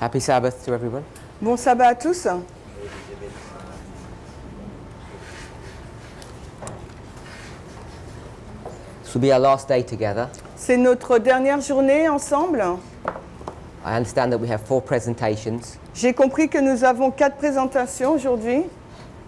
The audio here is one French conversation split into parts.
Happy Sabbath to everyone. Bon sabbat à tous. This will be our last day together. C'est notre dernière journée ensemble. I understand that we have 4 presentations. J'ai compris que nous avons 4 présentations aujourd'hui.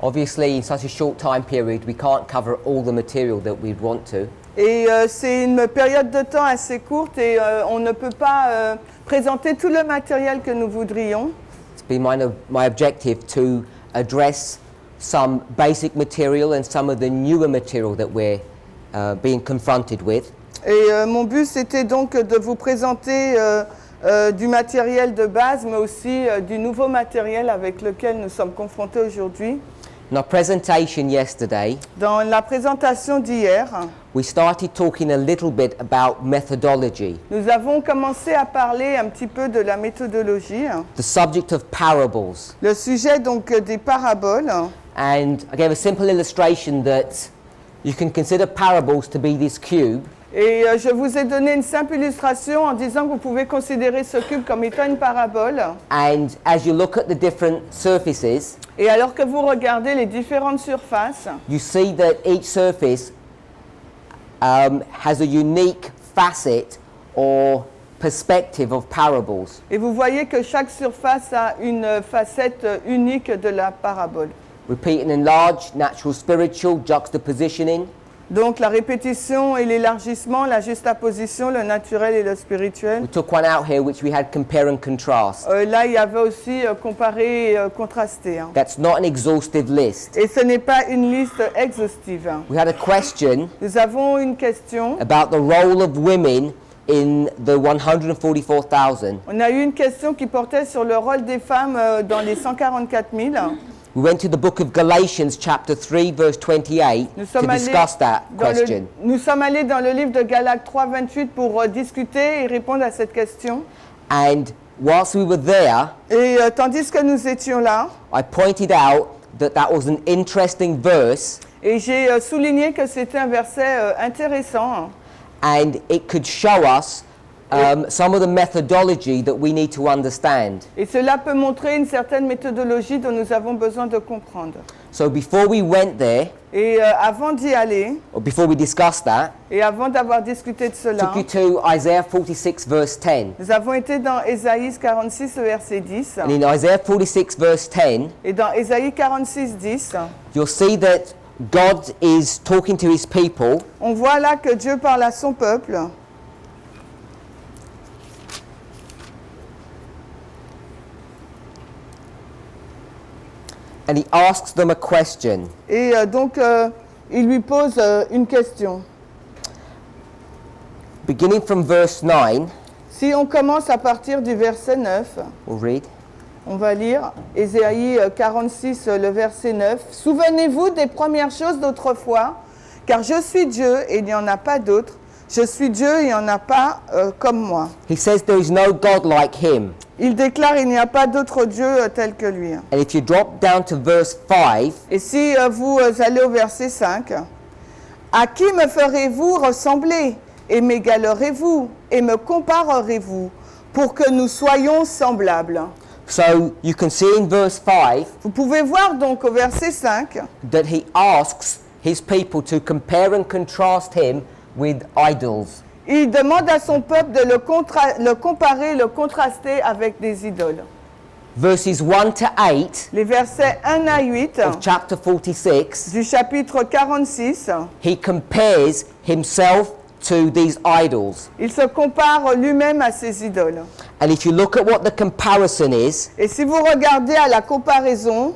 Obviously, in such a short time period, we can't cover all the material that we'd want to. Et c'est une période de temps assez courte et on ne peut pas présenter tout le matériel que nous voudrions. It's been my objective to address some basic material and some of the newer material that we're being confronted with. Et mon but, c'était donc de vous présenter du matériel de base, mais aussi du nouveau matériel avec lequel nous sommes confrontés aujourd'hui. In our presentation yesterday, Dans la présentation d'hier, we started talking a little bit about methodology, nous avons commencé à parler un petit peu de la méthodologie, the subject of parables. le sujet donc des paraboles. And I gave a simple illustration that you can consider parables to be this cube, Et je vous ai donné une simple illustration en disant que vous pouvez considérer ce cube comme étant une parabole. and as you look at the different surfaces, Et alors que vous regardez les différentes surfaces, you see that each surface has a unique facet or perspective of parables. et vous voyez que chaque surface a une facette unique de la parabole. Repeat and enlarge, natural spiritual, juxtapositioning, Donc la répétition et l'élargissement, la juxtaposition, le naturel et le spirituel. we took one out here which we had compare and contrast. Là, il y avait aussi comparé et contrasté. That's not an exhaustive list. Et ce n'est pas une liste exhaustive. We had a question Nous avons une question. about the role of women in the 144,000. On a eu une question qui portait sur le rôle des femmes dans les 144 000. We went to the book of Galatians chapter 3 verse 28 to discuss that question. Nous sommes allés dans le livre de Galates 3, 28 pour discuter et répondre à cette question. And whilst we were there, Et tandis que nous étions là, I pointed out that that was an interesting verse et j'ai souligné que c'était un verset intéressant. and it could show us some of the methodology that we need to understand. Et cela peut montrer une certaine méthodologie dont nous avons besoin de comprendre. So before we went there, Et avant d'y aller, or before we discussed that, et avant d'avoir discuté de cela, took you to Isaiah 46 verse 10. nous avons été dans Ésaïe 46, le verset 10. And in Isaiah 46 verse 10, Et dans Ésaïe 46, 10, you'll see that God is talking to his people on voit là que Dieu parle à son peuple. and he asks them a question. Et donc, il lui pose une question. Beginning from verse 9, Si on commence à partir du verset 9, we'll read. on va lire Ésaïe 46, le verset 9. « Souvenez-vous des premières choses d'autrefois, car je suis Dieu et il n'y en a pas d'autre. Je suis Dieu et il n'y en a pas comme moi. » He says there is no God like him. Il déclare il n'y a pas d'autre Dieu tel que lui. And if you drop down to verse 5, Et si vous allez au verset 5, « À qui me ferez-vous ressembler et m'égalerez-vous et me comparerez-vous pour que nous soyons semblables ?» so you can see in verse 5 Vous pouvez voir donc au verset 5 that he asks his people to compare and contrast him with idols. il demande à son peuple de le comparer, le contraster avec des idoles. Verses 1 to 8 Les versets 1 à 8 of chapter 46, du chapitre 46, he compares himself to these idols. il se compare lui-même à ces idoles. And if you look at what the comparison is, Et si vous regardez à la comparaison,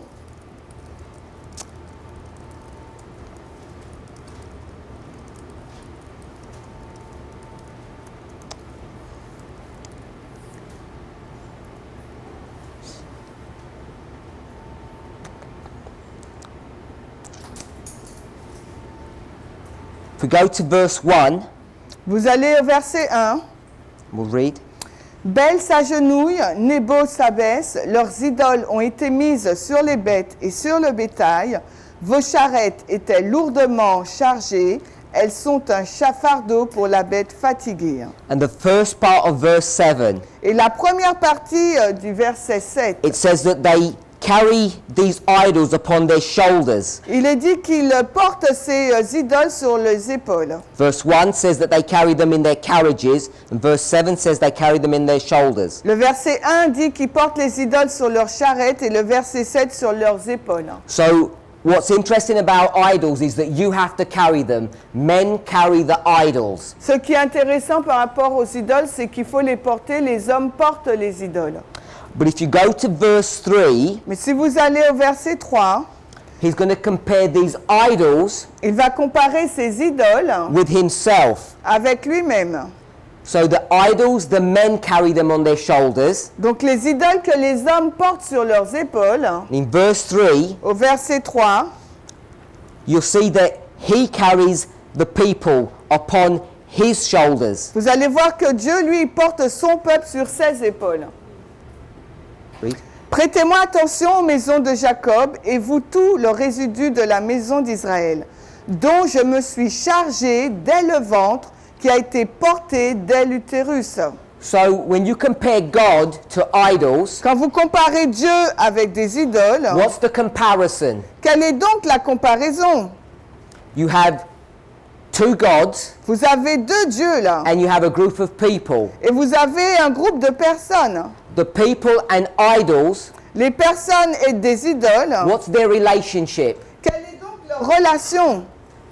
if we go to verse 1, vous allez au verset 1. we'll read. Bel s'agenouille, Nebo s'abaisse, leurs idoles ont été mises sur les bêtes et sur le bétail, vos charrettes étaient lourdement chargées, elles sont un chafardeau pour la bête fatiguée. And the first part of verse 7, Et la première partie du verset 7, it says that they carry these idols upon their shoulders. il est dit qu'ils portent ces idoles sur les épaules. Verse 1 says that they carry them in their carriages, and verse 7 says they carry them in their shoulders. Le verset 1 dit qu'ils portent les idoles sur leurs charrettes et le verset 7 sur leurs épaules. So what's interesting about idols is that you have to carry them. Men carry the idols. Ce qui est intéressant par rapport aux idoles, c'est qu'il faut les porter, les hommes portent les idoles. But if you go to verse 3, Mais si vous allez au verset 3, he's going to compare these idols il va comparer ces idoles with himself. avec lui-même. So the idols, the men carry them on their shoulders. Donc les idoles que les hommes portent sur leurs épaules, In verse 3, au verset 3, you'll see that he carries the people upon his shoulders. vous allez voir que Dieu, lui, porte son peuple sur ses épaules. Read. Prêtez-moi attention aux maisons de Jacob et vous tout le résidu de la maison d'Israël, dont je me suis chargé dès le ventre, qui a été porté dès l'utérus. So when you compare God to idols, Quand vous comparez Dieu avec des idoles, what's the comparison? quelle est donc la comparaison? You have two gods Vous avez deux dieux là, and you have a group of people. et vous avez un groupe de personnes. The people and idols, Les personnes et des idoles, what's their relationship? quelle est donc leur relation?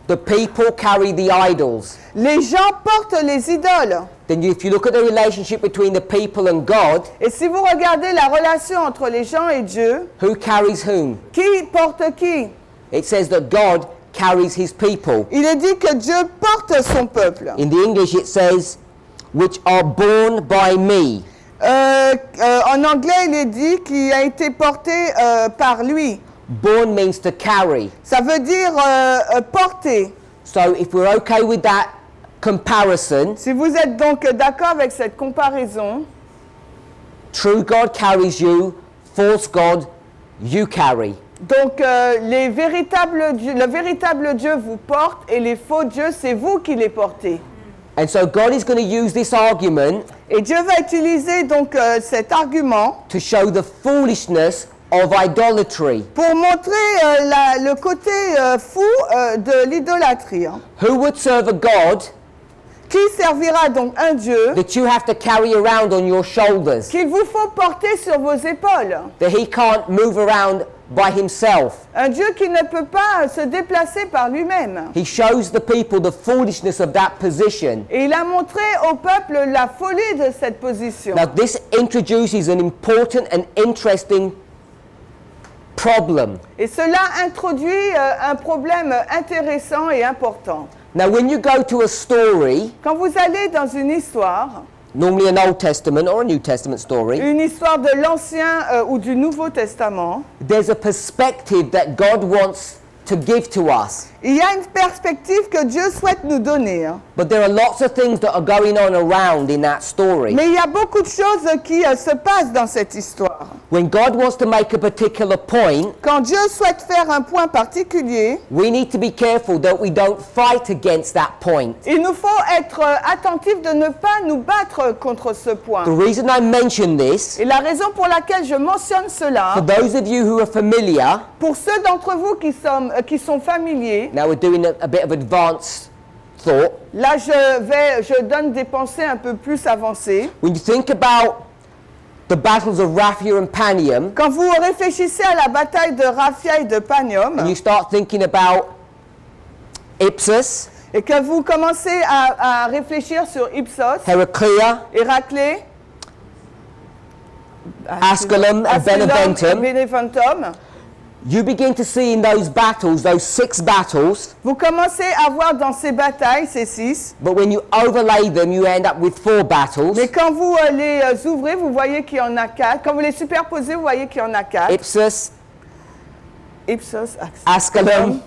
The people carry the idols. Les gens portent les idoles. Then if you look at the relationship between the people and God, Et si vous regardez la relation entre les gens et Dieu, who carries whom? qui porte qui? It says that God carries his people. Il est dit que Dieu porte son peuple. In the English it says, which are borne by me. En anglais, il est dit qu'il a été porté par lui. Borne means to carry. Ça veut dire porter. So if we're okay with that comparison, Si vous êtes donc d'accord avec cette comparaison, true God carries you, false God you carry. donc le véritable Dieu vous porte et les faux dieux, c'est vous qui les portez. And so God is going to use this argument Et Dieu va utiliser donc cet argument to show the foolishness of idolatry. pour montrer le côté fou de l'idolâtrie. Who would serve a God Qui servira donc un Dieu that you have to carry around on your shoulders, qu'il vous faut porter sur vos épaules? that he can't move around by himself? Un Dieu qui ne peut pas se déplacer par lui-même. He shows the people the foolishness of that position. Et il a montré au peuple la folie de cette position. Now this introduces an important and interesting problem. Et cela introduit un problème intéressant et important. Now when you go to a story, Quand vous allez dans une histoire, normally an Old Testament or a New Testament story, une histoire de l'Ancien ou du Nouveau Testament, there's a perspective that God wants to give to us. il y a une perspective que Dieu souhaite nous donner. But there are lots of things that are going on around in that story. Mais il y a beaucoup de choses qui se passent dans cette histoire. When God wants to make a particular point, Quand Dieu souhaite faire un point particulier, we need to be careful that we don't fight against that point. il nous faut être attentifs de ne pas nous battre contre ce point. The reason I mention this, Et la raison pour laquelle je mentionne cela, for those of you who are familiar, pour ceux d'entre vous qui sont familiers, now we're doing a bit of advanced thought. là je donne des pensées un peu plus avancées. When you think about the battles of Raphia and Panium, Quand vous réfléchissez à la bataille de Raphia et de Panium, and you start thinking about Ipsus, et que vous commencez à réfléchir sur Ipsos, Heraclea, Héraclée, Asculum, and Beneventum, Beneventum, you begin to see in those battles, those 6 battles, vous commencez à voir dans ces batailles, ces 6, but when you overlay them, you end up with 4 battles. mais quand vous les ouvrez, vous voyez qu'il y en a 4. Quand vous les superposez, vous voyez qu'il y en a 4. Ipsus, Ipsos, Asculum,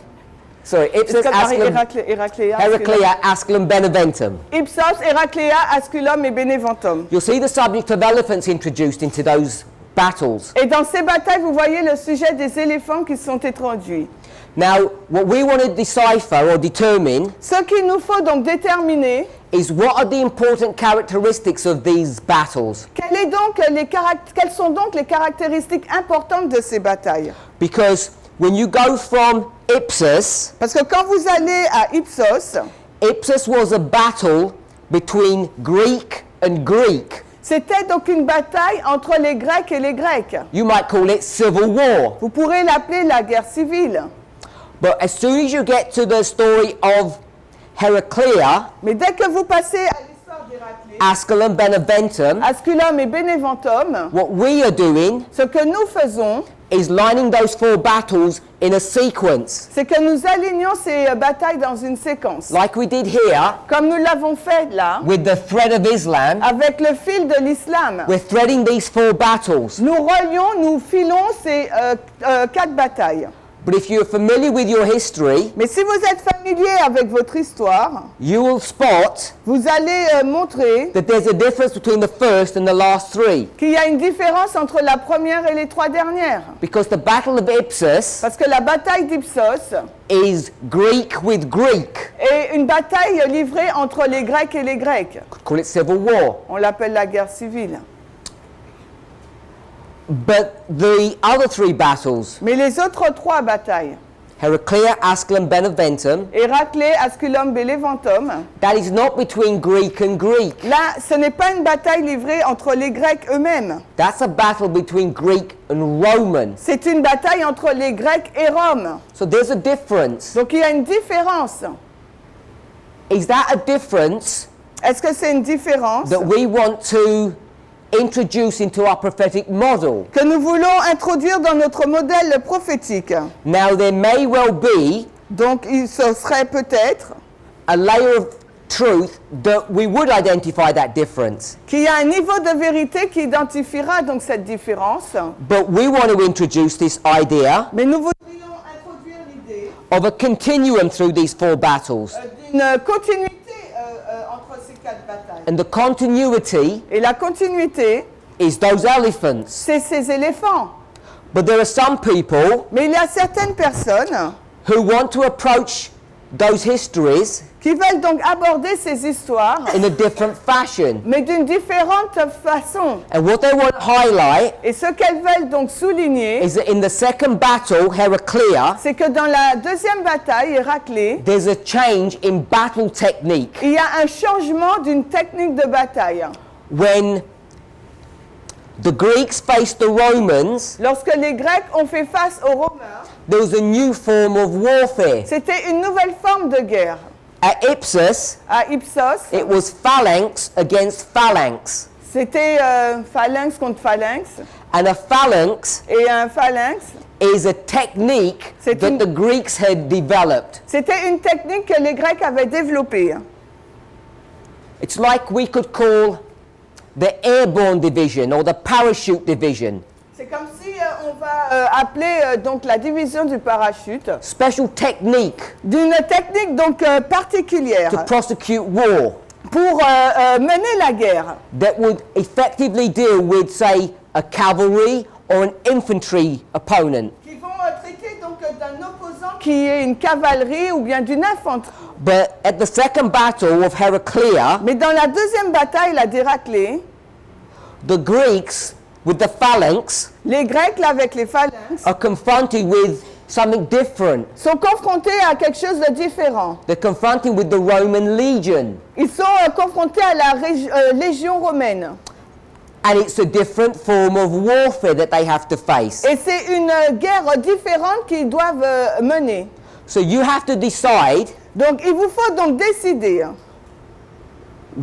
Ipsus, Asculum, Héracléa, Heraclea, Asculum, Beneventum. Ipsos, Héracléa, Asculum et Beneventum. You'll see the subject of elephants introduced into those battles. Et dans ces batailles, vous voyez le sujet des éléphants qui sont introduits. Now, what we want to decipher or determine Ce qu'il nous faut donc déterminer, is what are the important characteristics of these battles. quelles sont donc les caractéristiques importantes de ces batailles? Because when you go from Ipsus, Parce que quand vous allez à Ipsos, Ipsus was a battle between Greek and Greek. c'était donc une bataille entre les Grecs et les Grecs. You might call it civil war. Vous pourrez l'appeler la guerre civile. But as soon as you get to the story of Heraclea, Mais dès que vous passez à l'histoire d'Héraclès, Asculum, Beneventum, Asculum et Beneventum, what we are doing ce que nous faisons, is lining those 4 battles in a sequence, c'est que nous alignons ces batailles dans une séquence. like we did here Comme nous l'avons fait là, with the thread of Islam. avec le fil de l'islam. We're threading these 4 battles. Nous relions, nous filons ces 4 batailles. But if you're familiar with your history, Mais si vous êtes familier avec votre histoire, you will spot vous allez montrer that there's a difference between the first and the last 3. qu'il y a une différence entre la première et les 3 dernières. Because the Battle of Ipsus Parce que la bataille d'Ipsos is Greek with Greek. est une bataille livrée entre les Grecs et les Grecs. Could call it civil war. On l'appelle la guerre civile. But the other 3 battles, Mais les autres 3 batailles, Heraclea, Asculum, Beneventum, Héraclès, Asculum, Beneventum, that is not between Greek and Greek. là, ce n'est pas une bataille livrée entre les Grecs eux-mêmes. That's a battle between Greek and Roman. C'est une bataille entre les Grecs et Rome. So there's a difference. Donc il y a une différence. Is that a difference Est-ce que c'est une différence that we want to introduce into our prophetic model? que nous voulons introduire dans notre modèle prophétique? Now there may well be Donc ce serait peut-être a layer of truth that we would identify that difference. qu'il y a un niveau de vérité qui identifiera donc cette différence. But we want to introduce this idea Mais nous voudrions introduire l'idée of a continuum through these 4 battles. d'une continuité entre ces 4 batailles. And the continuity Et la continuité, is those elephants. c'est ces éléphants. But there are some people Mais il y a certaines personnes who want to approach those histories qui veulent donc aborder ces histoires, in a different fashion. mais d'une différente façon. And what they want to highlight Et ce qu'elles veulent donc souligner, is that in the second battle, Heraclea, c'est que dans la deuxième bataille, Héraclès, there's a change in battle technique. il y a un changement d'une technique de bataille. When the Greeks faced the Romans, Lorsque les Grecs ont fait face aux Romains, there was a new form of warfare. c'était une nouvelle forme de guerre. At Ipsus, À Ipsos, it was phalanx against phalanx. c'était phalanx contre phalanx. And a phalanx Et un phalanx, is a technique C'est that une- the Greeks had developed. c'était une technique que les Grecs avaient développée. It's like we could call the airborne division or the parachute division. C'est comme si on va appeler donc la division du parachute Special technique d'une technique donc particulière to prosecute war pour mener la guerre, that would effectively deal with, say, a cavalry or an infantry opponent. qui vont traiter donc d'un opposant qui est une cavalerie ou bien d'une infanterie. But at the second battle of Heraclea, Mais dans la deuxième bataille, la d'Héraclès, the Greeks with the phalanx les Grecs là avec les phalanx are confronted with something different. sont confrontés à quelque chose de différent. They're confronted with the Roman legion. Ils sont confrontés à la légion romaine. And it's a different form of warfare that they have to face. Et c'est une guerre différente qu'ils doivent mener. So you have to decide Donc il vous faut donc décider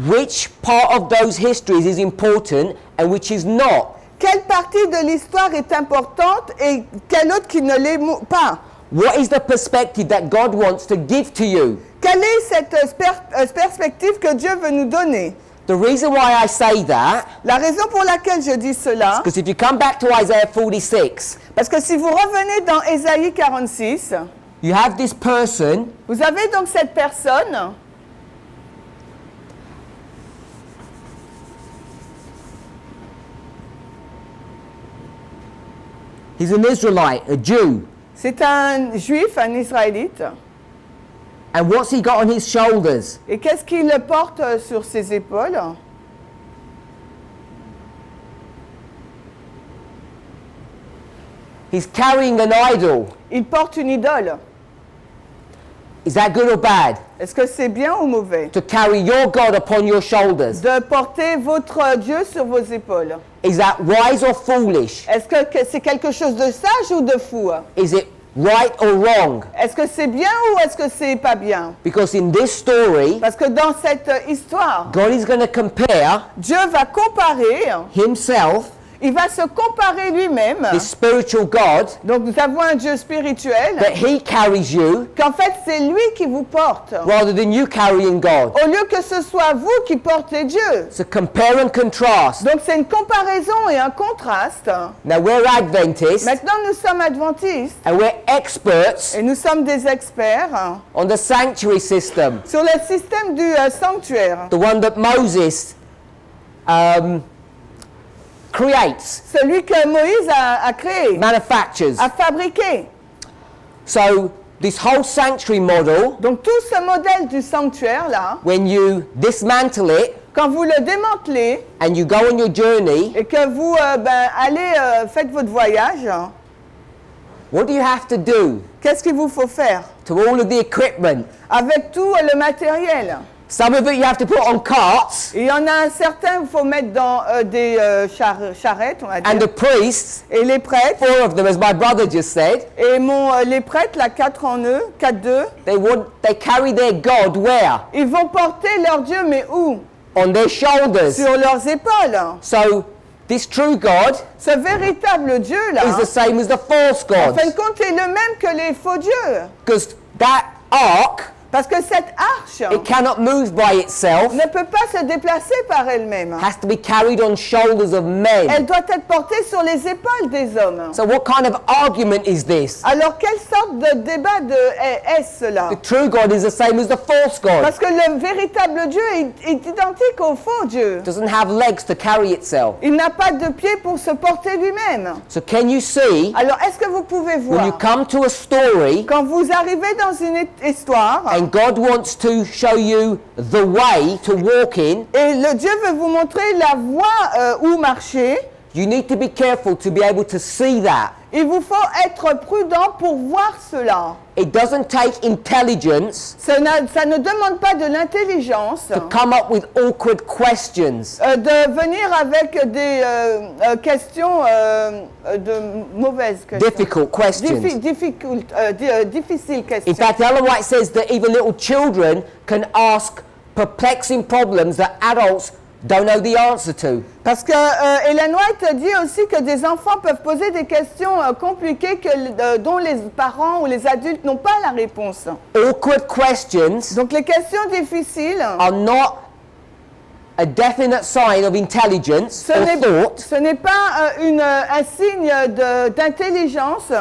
which part of those histories is important and which is not. quelle partie de l'histoire est importante et quelle autre qui ne l'est pas. What is the perspective that God wants to give to you? Quelle est cette perspective que Dieu veut nous donner? The reason why I say that, La raison pour laquelle je dis cela, because if you come back to Isaiah 46, parce que si vous revenez dans Ésaïe 46, you have this person vous avez donc cette personne he's an Israelite, a Jew. C'est un juif, un israélite. And what's he got on his shoulders? Et qu'est-ce qu'il porte sur ses épaules? He's carrying an idol. Il porte une idole. Is that good or bad? Est-ce que c'est bien ou mauvais? To carry your God upon your shoulders. De porter votre Dieu sur vos épaules. Is that wise or foolish? Est-ce que c'est quelque chose de sage ou de fou? Is it right or wrong? Est-ce que c'est bien ou est-ce que c'est pas bien? Because in this story, Parce que dans cette histoire, God is going to compare Dieu va comparer, himself, il va se comparer lui-même. the spiritual God, Donc nous avons un Dieu spirituel, that he carries you, qu'en fait c'est lui qui vous porte. rather than you carrying God. Au lieu que ce soit vous qui portez Dieu. So compare and contrast. Donc c'est une comparaison et un contraste. Now we're Adventists, Maintenant nous sommes adventistes and we're experts et nous sommes des experts on the sanctuary system, sur le système du sanctuaire. the one that Moses creates, Celui que Moïse a créé, manufactures. a fabriqué. So this whole sanctuary model, Donc tout ce modèle du sanctuaire là, when you dismantle it quand vous le démantelez and you go on your journey, et que vous allez faites votre voyage, what do you have to do qu'est-ce qu'il vous faut faire to all of the equipment? avec tout le matériel? Some of it you have to put on carts, Il y en a un certain qu'il faut mettre dans des charrettes, on va and dire. the priests, Et les prêtres, 4 of them, as my brother just said, et les prêtres, là, 4 en eux, 4-2, they carry their God where? ils vont porter leur Dieu, mais où? On their shoulders. Sur leurs épaules. So this true God Ce véritable Dieu, là, is the same as the false en fin God, de compte, est le même que les faux dieux. because that ark, Parce que cette arche it cannot move by itself, ne peut pas se déplacer par elle-même. has to be carried on shoulders of Elle men. doit être portée sur les épaules des hommes. So what kind of argument is this? Alors, quelle sorte de débat est-ce là? The true God is the same as the false God. Parce que le véritable Dieu est identique au faux Dieu. Doesn't have legs to carry itself. Il n'a pas de pieds pour se porter lui-même. So can you see, Alors, est-ce que vous pouvez when you voir, come to a story quand vous arrivez dans une histoire, and God wants to show you the way to walk in, et le Dieu veut vous montrer la voie où marcher, you need to be careful to be able to see that. il vous faut être prudent pour voir cela. It doesn't take intelligence Ça ne demande pas de l'intelligence to come up with awkward questions. de venir avec des questions de mauvaises questions. Difficult questions. Difficiles In questions. fact, Ellen White says that even little children can ask perplexing problems that adults don't know the answer to. Parce que Ellen White dit aussi que des enfants peuvent poser des questions compliquées dont les parents ou les adultes n'ont pas la réponse. Awkward questions Donc les questions difficiles, are not a definite sign of intelligence or thought, ce n'est pas un signe d'intelligence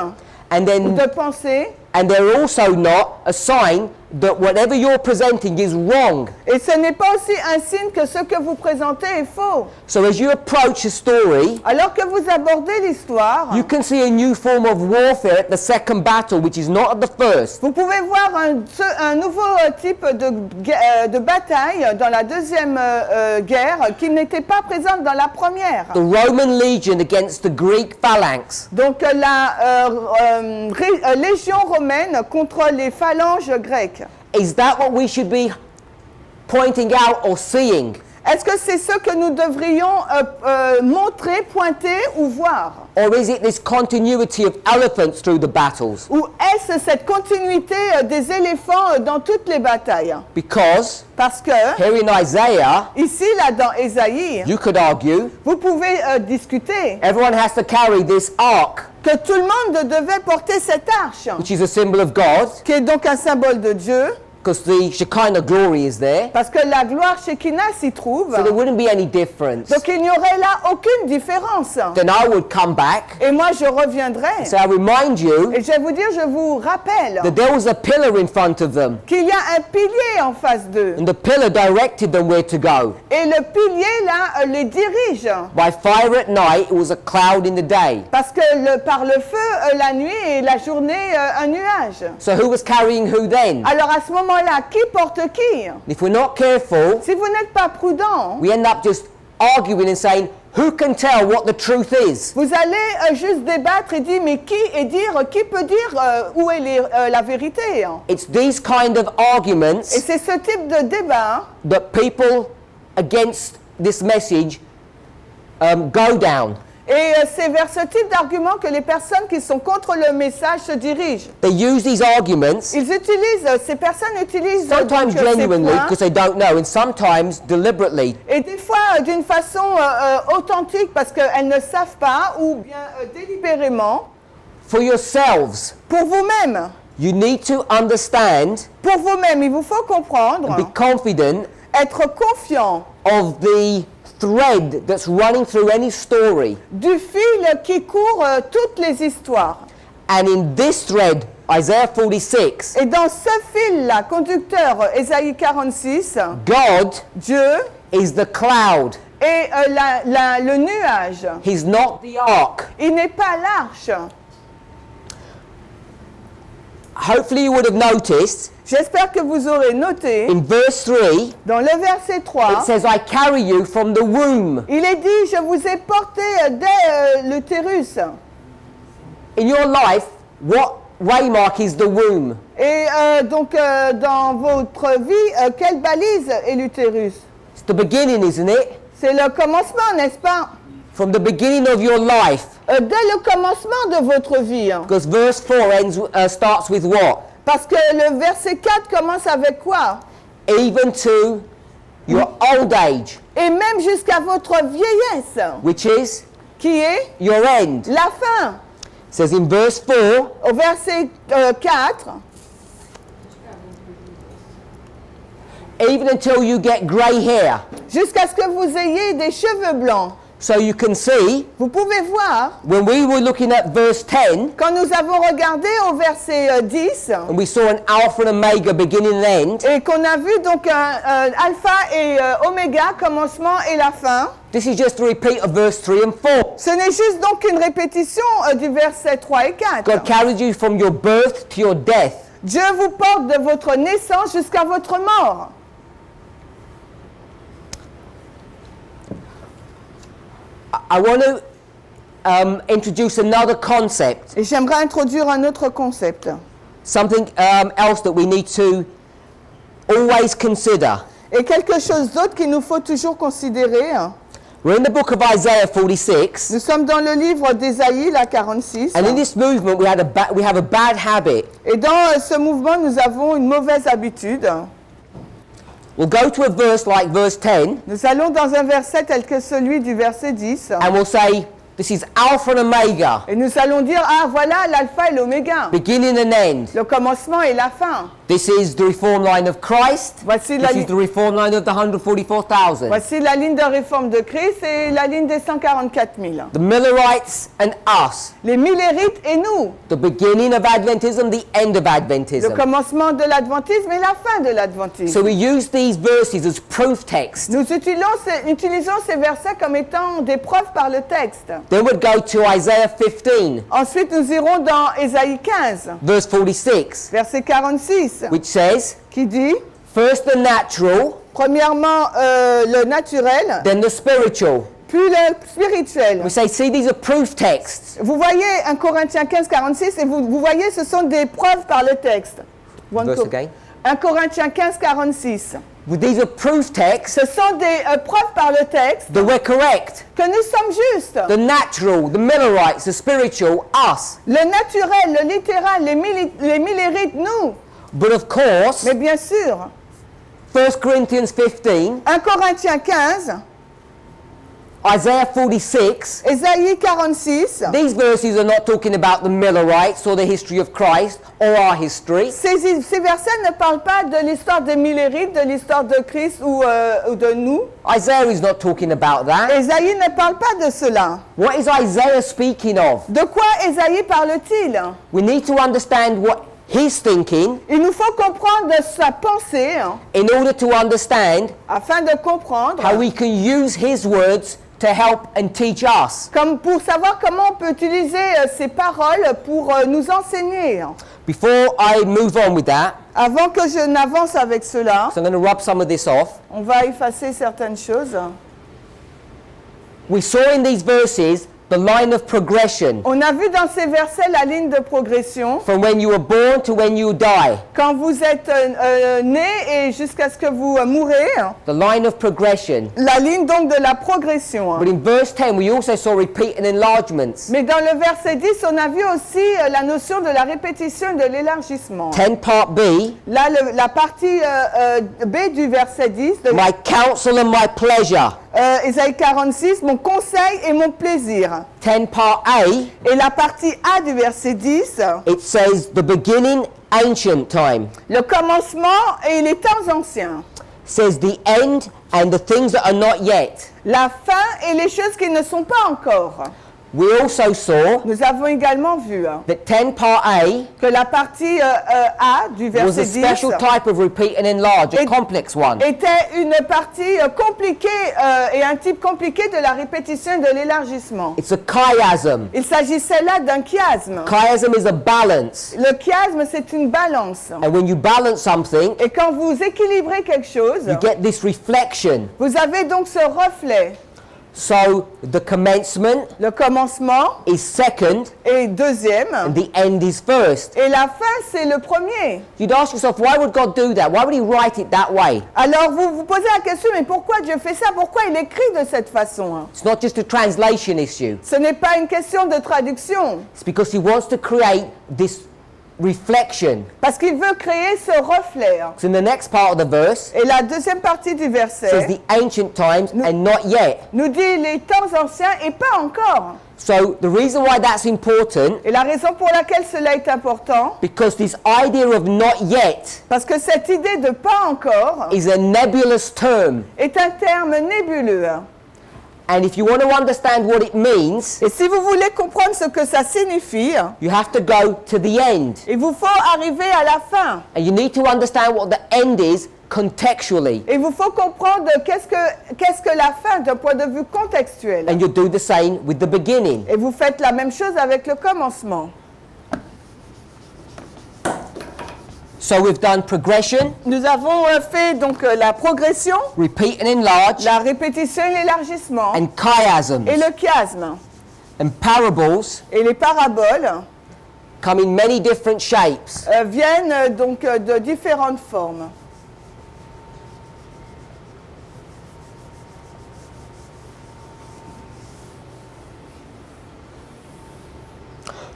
and ou then de pensée. and they're also not a sign that whatever you're presenting is wrong. Et ce n'est pas aussi un signe que ce que vous présentez est faux. So as you approach a story, Alors que vous abordez l'histoire, you can see a new form of warfare at the second battle, which is not at the first. vous pouvez voir un nouveau type de bataille dans la deuxième guerre qui n'était pas présente dans la première. The Roman legion against the Greek phalanx. Donc la légion romaine contre les phalanges grecques. Is that what we should be pointing out or seeing? Est-ce que c'est ce que nous devrions montrer, pointer ou voir? Or is it this continuity of elephants through the battles? Ou est-ce cette continuité des éléphants dans toutes les batailles? Because Parce que here in Isaiah, ici, là, dans Ésaïe, you could argue vous pouvez discuter everyone has to carry this ark, que tout le monde devait porter cette arche, which is a symbol of God, qui est donc un symbole de Dieu, because the Shekinah glory is there. Parce que la gloire Shekinah s'y trouve. So there wouldn't be any difference. Donc il n'y aurait là aucune différence. Then I would come back. Et moi je reviendrai. So I remind you Et je vais vous dire, je vous rappelle that there was a pillar in front of them. qu'il y a un pilier en face d'eux. And the pillar directed them where to go. Et le pilier là les dirige. By fire at night, it was a cloud in the day. Parce que par le feu la nuit et la journée un nuage. So who was carrying who then? Alors à ce moment-là, qui porte qui? If we're not careful, Si vous n'êtes pas prudent, we end up just arguing and saying, who can tell what the truth is? vous allez juste débattre et dire mais qui peut dire où est la vérité? It's these kind of Et arguments c'est ce type de débat that people against this message go down. et c'est vers ce type d'argument que les personnes qui sont contre le message se dirigent. They use these arguments Ces personnes utilisent sometimes donc, ces genuinely points, because they don't know, and sometimes deliberately. et des fois d'une façon authentique parce qu'elles ne savent pas ou bien délibérément. For yourselves, Pour vous-même, you need to understand pour vous-même, il vous faut comprendre, and be confident être confiant of the thread that's running through any story. du fil qui court toutes les histoires. And in this thread, Isaiah 46, Et dans ce fil-là, conducteur Ésaïe 46, God Dieu is the cloud. est le nuage. He's not the ark. Il n'est pas l'arche. Hopefully you would have noticed J'espère que vous aurez noté, in verse 3, dans le verset it 3, says, I carry you from the womb. il est dit, je vous ai porté dès l'utérus. In your life, what waymark is the womb? Et donc, dans votre vie, quelle balise est l'utérus? It's the beginning, isn't it? C'est le commencement, n'est-ce pas? From the beginning of your life. Dès le commencement de votre vie. Because verse 4 starts with what? Parce que le verset 4 commence avec quoi? Even to your old age, Et même jusqu'à votre vieillesse, which is qui est your end. la fin. It says in verse 4, Au verset 4, even until you get grey hair. jusqu'à ce que vous ayez des cheveux blancs. So you can see, Vous pouvez voir, when we were looking at verse 10, quand nous avons regardé au verset 10, and we saw an alpha and omega beginning and end, et qu'on a vu donc un alpha et oméga, commencement et la fin, this is just a repeat of verse 3 and 4. ce n'est juste donc une répétition du verset 3 et 4. God carried you from your birth to your death. Dieu vous porte de votre naissance jusqu'à votre mort. I want to introduce another concept, Et j'aimerais introduire un autre concept. something else that we need to always consider. Et quelque chose d'autre qu'il nous faut toujours considérer. We're in the book of Isaiah 46, Nous sommes dans le livre d'Ésaïe, la 46. and in this movement we have a bad habit. Et dans ce mouvement, nous avons une mauvaise habitude. We'll go to a verse like verse 10, Nous allons dans un verset tel que celui du verset 10. and we'll say, this is Alpha and Omega, Et nous allons dire, ah voilà l'alpha et l'oméga. beginning and end. Le commencement et la fin. This is the reform line of Christ. Voici la, This is the reform line of the 144,000. voici la ligne de réforme de Christ et la ligne des 144 000. The Millerites and us. Les millérites et nous. The beginning of Adventism, the end of Le Adventism. commencement de l'adventisme et la fin de l'adventisme. So we use these verses as proof text. Nous utilisons ces versets comme étant des preuves par le texte. Then we'd go to Isaiah 15, Ensuite, nous irons dans Ésaïe 15, verse 46, verset 46, which says, qui dit, first the natural, premièrement, le naturel, then the spiritual. puis le spirituel. We say, see, these are proof texts. Vous voyez 1 Corinthiens 15, 46, et vous voyez, ce sont des preuves par le texte. Verse again. 1 Corinthiens 15, 46. These are proof texts Ce sont des preuves par le texte that we're correct. que nous sommes justes. The natural, the Millerites, the spiritual, us. Le naturel, le littéral, les millérites, nous. But of course, Mais bien sûr, 1 Corinthians 15, 1 Corinthiens 15, Isaiah 46, Ésaïe 46, these verses are not talking about the Millerites or the history of Christ or our history. ces versets ne parlent pas de l'histoire des Millérites, de l'histoire de Christ ou de nous. Isaiah is not talking about that. Ésaïe ne parle pas de cela. What is Isaiah speaking of? De quoi Ésaïe parle-t-il? We need to understand what he's thinking Il nous faut comprendre sa pensée in order to understand afin de comprendre, how we can use his words to help and teach us. comme pour savoir comment on peut utiliser ces paroles pour nous enseigner. Before I move on with that, Avant que je n'avance avec cela, so I'm going to rub some of this off. on va effacer certaines choses. We saw in these verses the line of progression On a vu dans ces versets la ligne de progression. from when you were born to when you die. Quand vous êtes né et jusqu'à ce que vous mourrez, The line of progression. la ligne donc de la progression. But in verse 10, we also saw repeat and enlargements. Mais dans le verset 10, on a vu aussi la notion de la répétition et de l'élargissement. 10 part B, Là, la partie B du verset 10, de my counsel and my pleasure. Ésaïe 46, mon conseil et mon plaisir. 10 part A, Et la partie A du verset 10, it says the beginning, ancient time. le commencement et les temps anciens. Says the end and the things that are not yet. La fin et les choses qui ne sont pas encore. We also saw Nous avons également vu that 10 part A que la partie A du was verset a 10 special type of repeat and enlarge, a Et- complex one. était une partie compliquée et un type compliqué de la répétition et de l'élargissement. It's a chiasm. Il s'agissait là d'un chiasme. Chiasm is a balance. Le chiasme, c'est une balance. And when you balance something, Et quand vous équilibrez quelque chose, you get this reflection. vous avez donc ce reflet. So the commencement Le commencement is second est deuxième and the end is first. et la fin, c'est le premier. You'd ask yourself, why would God do that? Why would he write it that way? Alors vous vous posez la question, mais pourquoi Dieu fait ça? Pourquoi il écrit de cette façon? It's not just a translation issue. Ce n'est pas une question de traduction, It's because he wants to create this reflection. parce qu'il veut créer ce reflet. So in the next part of the verse, Et la deuxième partie du it says verset the ancient times and not yet. nous dit les temps anciens et pas encore. So the reason why that's important, Et la raison pour laquelle cela est important, because this idea of not yet parce que cette idée de pas encore is a nebulous term. est un terme nébuleux. And if you want to understand what it means, Et si vous voulez comprendre ce que ça signifie, you have to go to the end. il vous faut arriver à la fin. And you need to understand what the end is contextually. Il vous faut comprendre qu'est-ce que la fin d'un point de vue contextuel. And you do the same with the beginning. Et vous faites la même chose avec le commencement. So we've done progression, Nous avons fait donc la progression, repeat and enlarge, la répétition et l'élargissement, and chiasms. et le chiasme. And parables Et les paraboles come in many different shapes. viennent donc de différentes formes.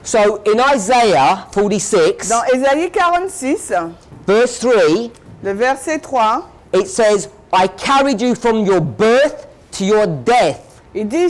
So in Isaiah 46, Dans Ésaïe 46, verse 3, le verset 3, it says, I carried you from your birth to your death. il dit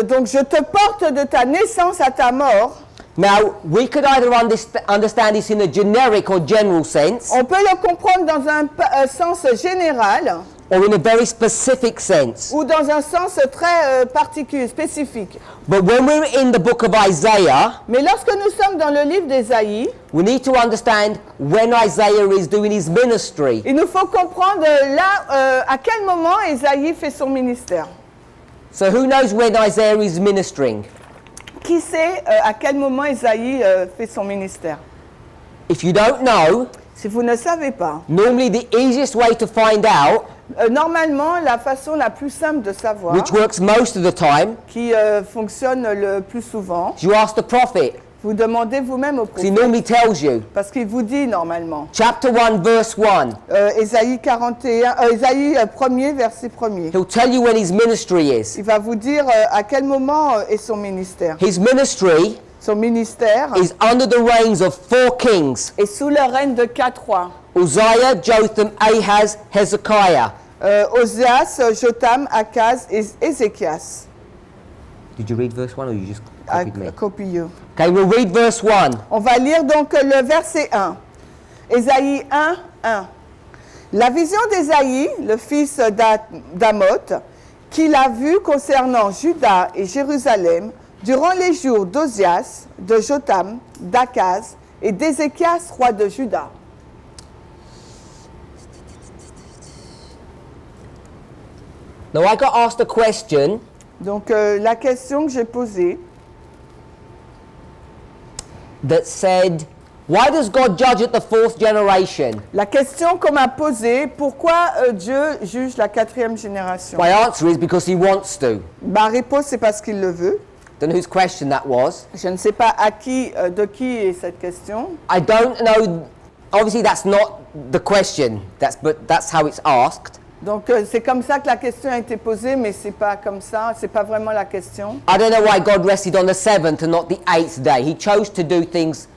donc je te porte de ta naissance à ta mort. Now, we could either understand this in a generic or general sense, On peut le comprendre dans un sens général or in a very specific sense. ou dans un sens très particulier, spécifique. But when we're in the book of Isaiah, Mais lorsque nous sommes dans le livre d'Ésaïe, we need to understand when Isaiah is doing his ministry. il nous faut comprendre là à quel moment Ésaïe fait son ministère. So who knows when Isaiah is ministering? Qui sait à quel moment Ésaïe fait son ministère? If you don't know, Si vous ne savez pas, normally the easiest way to find out, normalement, la façon la plus simple de savoir, which works most of the time, qui fonctionne le plus souvent, is you ask the prophet, vous demandez vous-même au because he prophète, normally tells you. parce qu'il vous dit normalement. Chapter 1, verse 1, Ésaïe 1er, verset 1er. he'll tell you when his ministry is. Il va vous dire à quel moment est son ministère. His ministry Son ministère is under the reigns of 4 kings, est sous le règne de 4 rois. Uzziah, Jotham, Ahaz, Hezekiah. Osias, Jotam, Akaz et Ézéchias. Did you read verse 1 or you just copied me? Copy you. Okay, we'll read verse 1. On va lire donc le verset 1. Ésaïe 1, 1. La vision d'Ésaïe, le fils d'Amoth, qu'il a vue concernant Juda et Jérusalem durant les jours d'Osias, de Jotam, d'Akaz et d'Ézéchias, roi de Juda. Now I got asked a question. Donc la question que j'ai posée, That said, why does God judge at the fourth generation? la question qu'on m'a posée, pourquoi Dieu juge la 4e génération? My answer is because he wants to. Ma réponse, c'est parce qu'il le veut. Don't know whose question that was. Je ne sais pas de qui est cette question. I don't know. Obviously, that's not the question. But that's how it's asked. Donc c'est comme ça que la question a été posée, mais c'est pas comme ça, c'est pas vraiment la question. I don't know why God rested on the seventh and not the eighth day. He chose to do things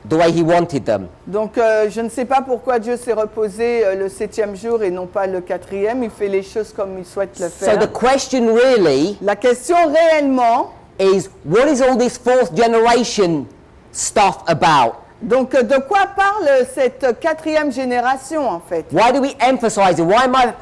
the way he wanted them. Donc je ne sais pas pourquoi Dieu s'est reposé le 7e jour et non pas le 4e. Il fait les choses comme il souhaite le So faire. the question really La question réellement, is, what is all this fourth generation stuff about? donc de quoi parle cette 4e génération en fait? Why do we emphasize it? Why am I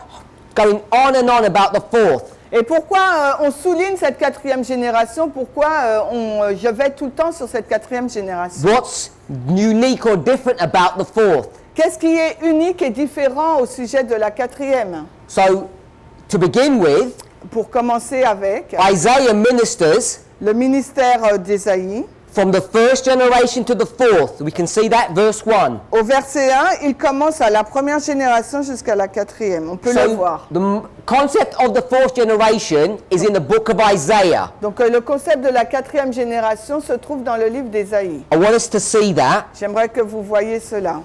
going on and on about the fourth? Et pourquoi on souligne cette 4e génération? Pourquoi je vais tout le temps sur cette 4e génération? What's unique or different about the fourth? Qu'est-ce qui est unique et différent au sujet de la 4e? So, to begin with, Pour commencer avec Isaiah ministers le ministère d'Ésaïe. from the first generation to the fourth. We can see that, verse 1. Au verset 1, il commence à la première génération jusqu'à la 4e. On peut le So, voir. the concept of the fourth generation is in the book of Isaiah. Donc le concept de la 4e génération se trouve dans le livre d'Ésaïe. I want us to see that. J'aimerais que vous voyiez cela.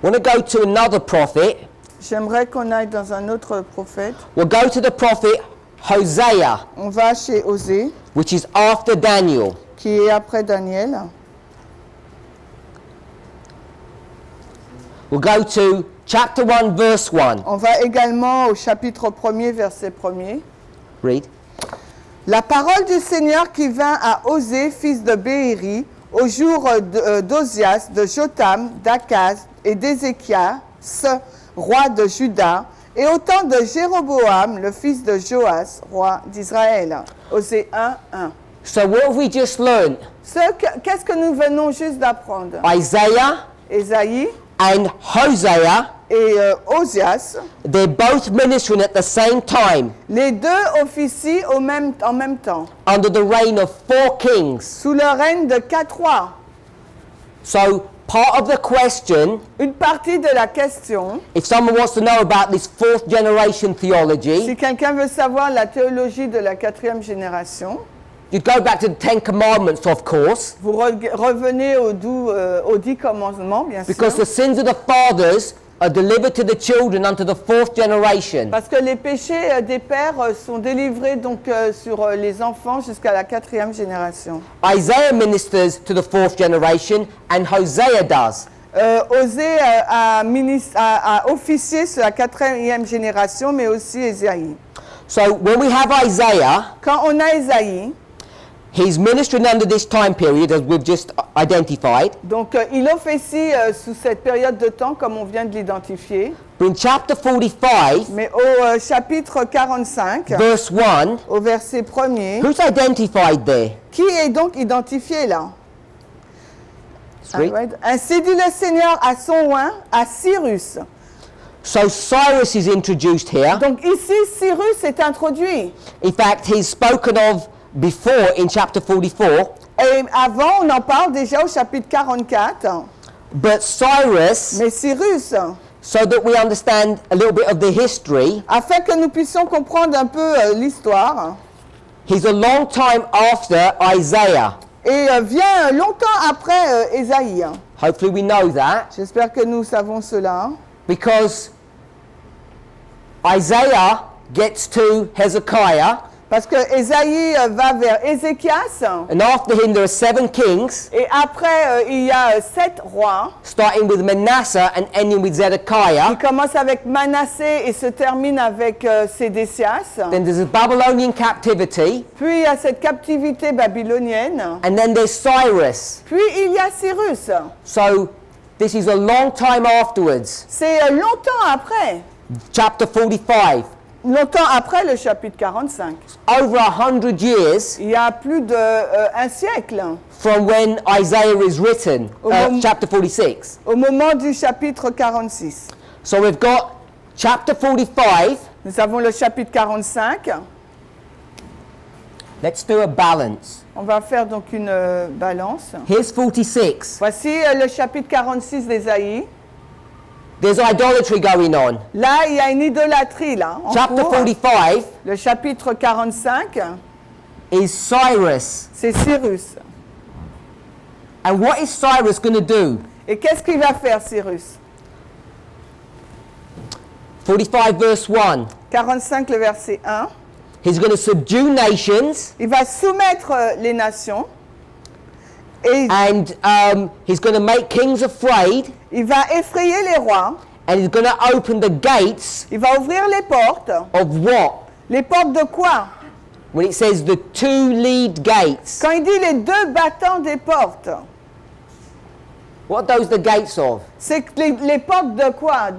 I want to go to another prophet. J'aimerais qu'on aille dans un autre prophète. We'll go to the prophet Hosea, On va chez Osée, which is after Daniel. qui est après Daniel. We'll go to chapter 1, verse 1. On va également au chapitre 1er, verset 1er. Read. La parole du Seigneur qui vint à Osée, fils de Béhéri, au jour d'Osias, de Jotam, d'Akaz et d'Ézéchias, roi de Juda, et au temps de Jéroboam, le fils de Joas, roi d'Israël. Osée 1, 1. So what have we just learned? Qu'est-ce que nous venons juste d'apprendre? Isaiah Ésaïe and Hosea, et Osias, they're both ministering at the same time les deux officient en même temps, under the reign of 4 kings. sous le règne de 4 rois. So part of the question, Une partie de la question, if someone wants to know about this fourth generation si theology, quelqu'un veut savoir la théologie de la 4e génération, you go back to the 10 Commandments, of course, vous revenez aux 10 commandements, bien sûr. because the sins of the fathers are delivered to the children unto the fourth generation. Parce que les péchés des pères sont délivrés donc sur les enfants jusqu'à la 4e génération. Isaiah ministers to the fourth generation, and Hosea does. Osée a officié sur la 4e génération, mais aussi Ésaïe. So when we have Isaiah, Quand on a Ésaïe, he's ministering under this time period, as we've just identified. donc il officie sous cette période de temps, comme on vient de l'identifier. But in chapter 45, Mais au chapitre 45, verse 1, au verset 1er, who's identified there? qui est donc identifié là? Let's read. Alright. Ainsi dit le Seigneur à son oint, à Cyrus. So Cyrus is introduced here. Donc ici, Cyrus est introduit. In fact, he's spoken of before in chapter 44. Et avant, on en parle déjà au chapitre 44. But Cyrus, Mais Cyrus, so that we understand a little bit of the history, afin que nous puissions comprendre un peu l'histoire, he's a long time after Isaiah. et vient longtemps après Ésaïe. Hopefully we know that, J'espère que nous savons cela. because Isaiah gets to Hezekiah, Parce que Ésaïe va vers Ézéchias. And after him, there are 7 kings, Et après, il y a 7 rois. starting with Manasseh and ending with Zedekiah. Il commence avec Manassé et se termine avec Sédécias. Then there's a Babylonian captivity. Puis il y a cette captivité babylonienne. And then there's Cyrus. Puis il y a Cyrus. So this is a long time afterwards. C'est longtemps après. Chapter 45. Longtemps après le chapitre 45. Over 100 years Il y a plus de un siècle from when Isaiah is written. Chapter 46. au moment du chapitre 46. So we've got chapter 45. Nous avons le chapitre 45. Let's do a balance. On va faire donc une balance. Here's 46. Voici le chapitre 46 d'Ésaïe. There's idolatry going on. Là, il y a une idolâtrie là. En Chapter cours. 45 Le chapitre 45, is Cyrus. c'est Cyrus. And what is Cyrus going to do? Et qu'est-ce qu'il va faire, Cyrus? 45 verse 1. 45, le verset 1. He's going to subdue nations Il va soumettre les nations. Et and he's going to make kings afraid il va effrayer les rois. and he's going to open the gates Il va ouvrir les portes. of what? Les portes de quoi? When it says the 2 lead gates. Quand il dit les 2 battants des portes, What are those the gates of? c'est que les portes de quoi?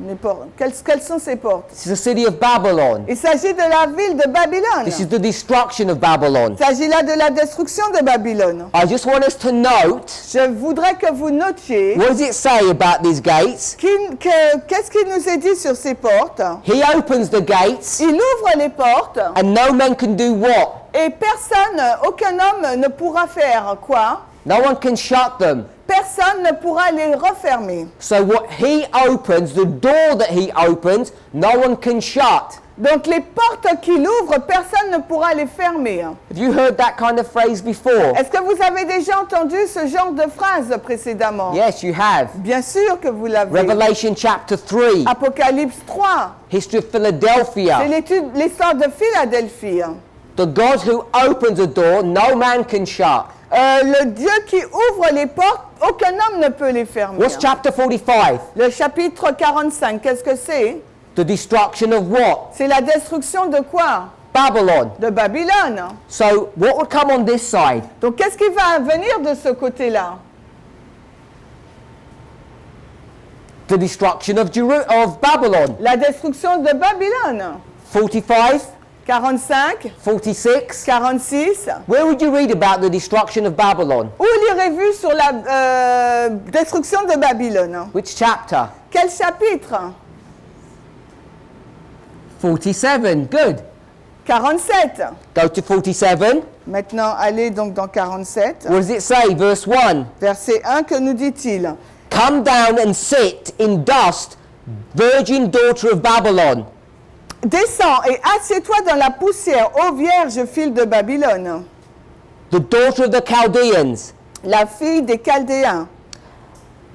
Les portes. Quelles sont ces portes? This is the city of Babylon. Il s'agit de la ville de Babylone. This is the destruction of Babylon. Il s'agit là de la destruction de Babylone. I just want us to note, Je voudrais que vous notiez what does it say about these gates? qu'est-ce qu'il nous est dit sur ces portes. He opens the gates Il ouvre les portes and no man can do what? et personne, aucun homme ne pourra faire quoi? No one can shut them. Personne ne pourra les refermer. So what he opens, the door that he opens, no one can shut. Donc les portes qu'il ouvre, personne ne pourra les fermer. Have you heard that kind of phrase before? Est-ce que vous avez déjà entendu ce genre de phrase précédemment? Yes, you have. Bien sûr que vous l'avez. Revelation chapter 3, Apocalypse 3, history of c'est Philadelphia. l'histoire de Philadelphie. The God who opens a door, no man can shut. Le Dieu qui ouvre les portes, aucun homme ne peut les fermer. What's chapter 45? Le chapitre 45, qu'est-ce que c'est? The destruction of what? C'est la destruction de quoi? Babylon. De Babylone. So what would come on this side? Donc qu'est-ce qui va venir de ce côté-là? The destruction of Babylon. La destruction de Babylone. 45, 45, 46. 46. Where would you read about the destruction of Babylon? Où lirez-vous sur la destruction de Babylone? Which chapter? Quel chapitre? 47. Good. 47. Go to 47. Maintenant, allez donc dans 47. What does it say? Verse 1. Verset 1, que nous dit-il? Come down and sit in dust, virgin daughter of Babylon. Descends et assieds-toi dans la poussière, ô vierge fille de Babylone, The daughter of the Chaldeans. la fille des Chaldéens,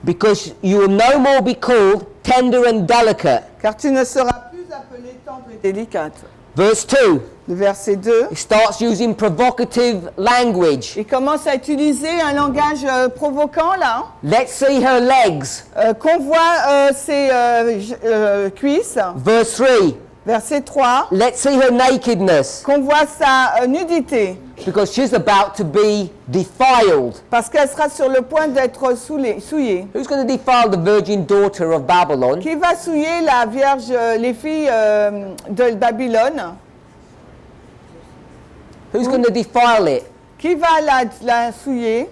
Because you will no more be called tender and delicate. car tu ne seras plus appelée tendre et délicate. Verse 2. Le verset 2, It starts using provocative language. il commence à utiliser un langage provoquant là, Let's see her legs. qu'on voit ses cuisses. Verse 3. Verset 3, Let's see her nakedness. qu'on voit sa nudité, Because she's about to be defiled. parce qu'elle sera sur le point d'être souillée. Who's going to defile the virgin daughter of Babylon? Qui va souiller la vierge, les filles de Babylone? Who's going to defile it? Qui va la souiller?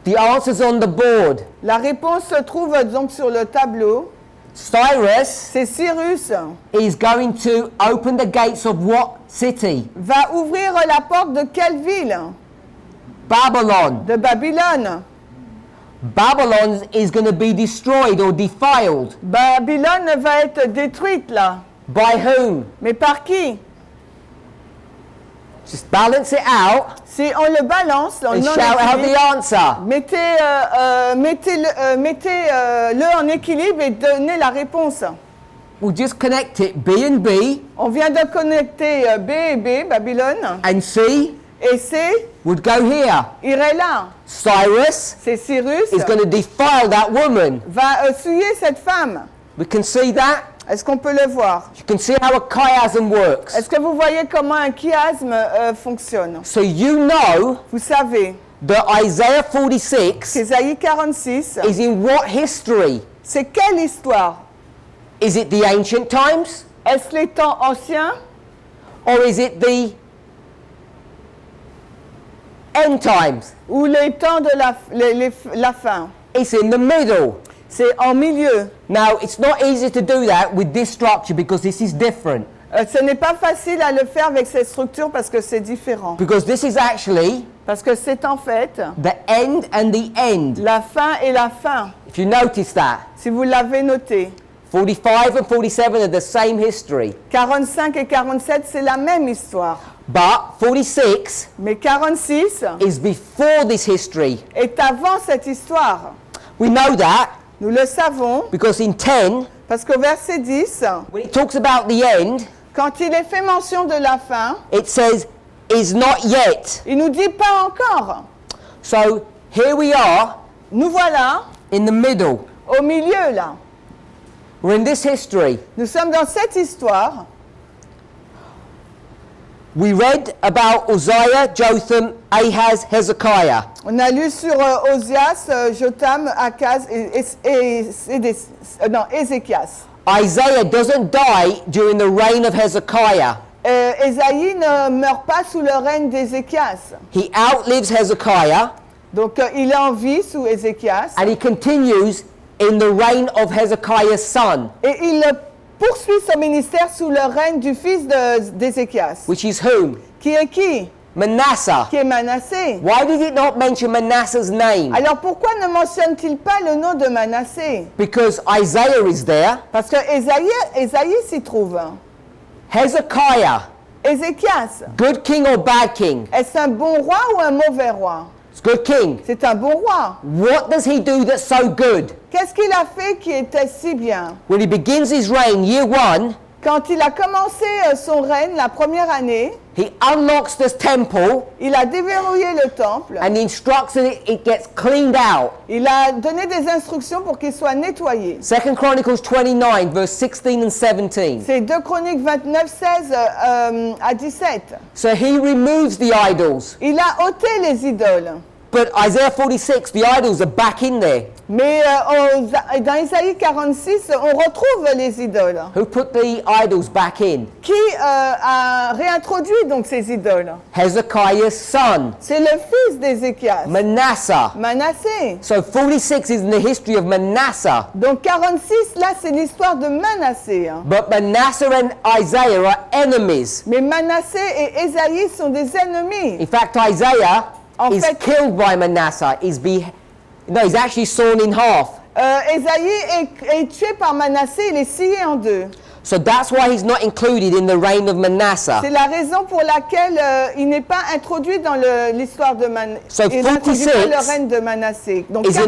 The answer's on the board. La réponse se trouve donc sur le tableau. Cyrus C'est Cyrus is going to open the gates of what city? va ouvrir la porte de quelle ville? Babylon. De Babylone. Babylon is going to be destroyed or defiled. Babylone va être détruite là. By whom? Mais par qui? Just balance it out Si on le balance, on and shout out the answer. mettez-le en équilibre et donnez la réponse. we'll just connect it B and B, On vient de connecter B et B, Babylone, and C et C would go here. irait là. Cyrus C'est Cyrus is going to defile that woman. va souiller cette femme. We can see that. Est-ce qu'on peut le voir? You can see how a chiasm works. Est-ce que vous voyez comment un chiasme fonctionne? So you know Vous savez, that Isaiah 46 Ésaïe 46, is in what history? c'est quelle histoire? Is it the ancient times? Est-ce les temps anciens Or is it the end times? ou les temps de la fin? It's in the middle. C'est en milieu. Now, it's not easy to do that with this structure because this is different. Ce n'est pas facile à le faire avec cette structure parce que c'est différent. Because this is actually Parce que c'est en fait the end and the end. la fin et la fin. If you notice that, Si vous l'avez noté, 45 and 47 are the same history. 45 et 47, c'est la même histoire. But 46 Mais 46 is before this history. est avant cette histoire. We know that Nous le savons because in 10, parce qu'au verset 10, when it talks about the end, quand il est fait mention de la fin, it says, is not yet. il nous dit pas encore. So here we are Nous voilà in the middle. au milieu là. We're in this history. Nous sommes dans cette histoire. We read about Uzziah, Jotham, Ahaz, Hezekiah. On a lu sur Osias, Jotham, Akaz et Ézéchias. Isaiah doesn't die during the reign of Hezekiah. Ésaïe ne meurt pas sous le règne d'Ézéchias. He outlives Hezekiah Donc il est en vie sous Ézéchias. and he continues in the reign of Hezekiah's son, Et il poursuit son ministère sous le règne du fils d'Ézéchias. which is whom? Qui est qui? Manasseh. Qui est Manassé. Why did it not mention Manasseh's name? Alors pourquoi ne mentionne-t-il pas le nom de Manassé? Because Isaiah is there. Parce que Ésaïe s'y trouve. Hezekiah, Ézéchias, good king or bad king? est-ce un bon roi ou un mauvais roi? It's good king. C'est un bon roi. What does he do that's so good? Qu'est-ce qu'il a fait qui était si bien? When he begins his reign, year one, Quand il a commencé son règne la première année, he unlocks the temple il a déverrouillé le temple. and instructs that it gets cleaned out. Il a donné des instructions pour qu'il soit nettoyé. 2 Chronicles 29, verse 16 and 17. C'est 2 Chroniques 29, 16 à 17. So he removes the idols. Il a ôté les idoles. But Isaiah 46, the idols are back in there. Mais dans Isaïe 46, on retrouve les idoles. Who put the idols back in? Qui a réintroduit donc ces idoles? Hezekiah's son, C'est le fils d'Ézéchias, Manasseh. Manassé. So 46 is in the history of Manasseh. Donc 46, là, c'est l'histoire de Manassé. Hein. But Manasseh and Isaiah are enemies. Mais Manassé et Ésaïe sont des ennemis. In fact, Isaiah En is fait- killed by Manasseh. He's actually sawn in half. Ésaïe est tué par Manassé, il est scié en deux. So that's why he's not included in the reign of Manasseh. C'est la raison pour laquelle il n'est pas introduit dans l'histoire de Manassé. So Il n'introduit pas 46 le règne de Manassé. Donc Is in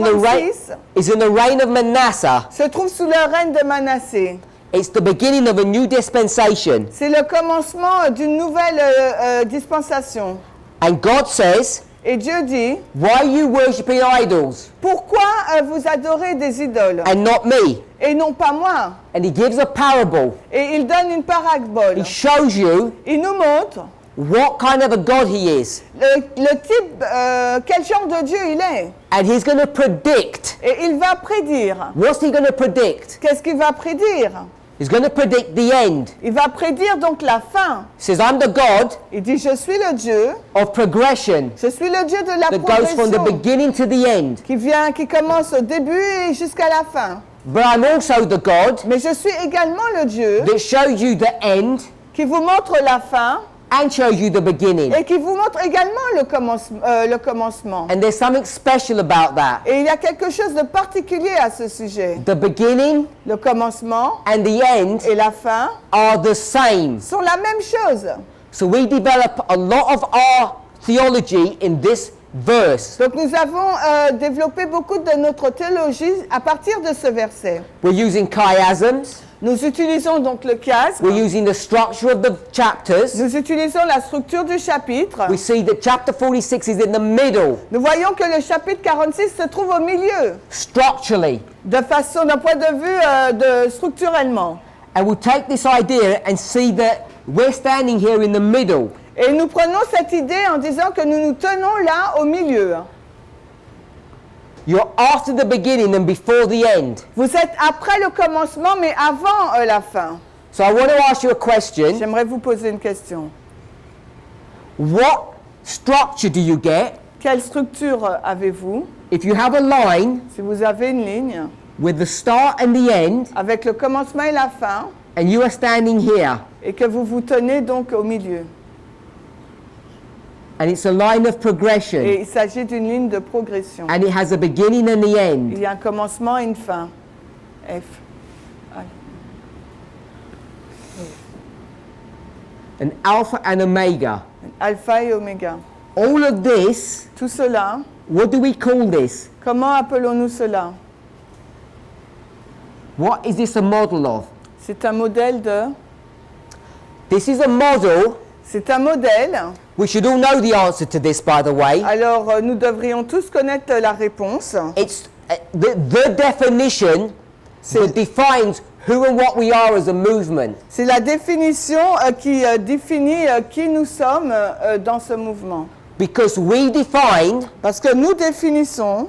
the reign of Manasseh. se trouve sous le règne de Manassé. It's the beginning of a new dispensation. C'est le commencement d'une nouvelle dispensation. And God says, Et Dieu dit, why are you worshipping idols pourquoi vous adorez des idoles and not me? et non pas moi? And he gives a parable. Et il donne une parabole. He shows you Il nous montre what kind of a God he is. le type, quel genre de Dieu il est. And he's going to predict. Et il va prédire. What's he going to predict? Qu'est-ce qu'il va prédire? He's going to predict the end. Il va prédire donc la fin. He says, I'm the God Il dit, je suis le Dieu, of progression je suis le Dieu de la that goes from the progression, beginning to the end. qui commence au début et jusqu'à la fin. But I'm also the God Mais je suis également le Dieu that shows you the end qui vous montre la fin and shows you the beginning. et qui vous montre également le commencement. And there's something special about that. Et il y a quelque chose de particulier à ce sujet. The beginning Le commencement and the end et la fin are the same. sont la même chose. So we develop a lot of our theology in this verse. Donc nous avons développé beaucoup de notre théologie à partir de ce verset. We're using chiasms. Nous utilisons donc le chiasme. We're using the structure of the chapters. Nous utilisons la structure du chapitre. We see that chapter 46 is in the middle, Nous voyons que le chapitre 46 se trouve au milieu, structurally. d'un point de vue structurellement. And we'll take this idea and see that we're standing here in the middle. Et nous prenons cette idée en disant que nous nous tenons là au milieu. You're after the beginning and before the end. Vous êtes après le commencement, mais avant la fin. So I want to ask you a question. J'aimerais vous poser une question. What structure do you get Quelle structure avez-vous? if you have a line Si vous avez une ligne with the start and the end, avec le commencement et la fin, and you are standing here, et que vous vous tenez donc au milieu. and it's a line of progression, Et il s'agit d'une ligne de progression. and it has a beginning and the Il end. y a un commencement et une fin. F. An alpha and omega. Alpha et oméga. All of this, Tout cela, what do we call this? comment appelons-nous cela? What is this a model of? C'est un modèle de... This is a model. C'est un modèle. We should all know the answer to this, by the way. Alors, nous devrions tous connaître la réponse. It's the definition that defines who and what we are as a movement. C'est la définition qui définit qui nous sommes dans ce mouvement. Because we define Parce que nous définissons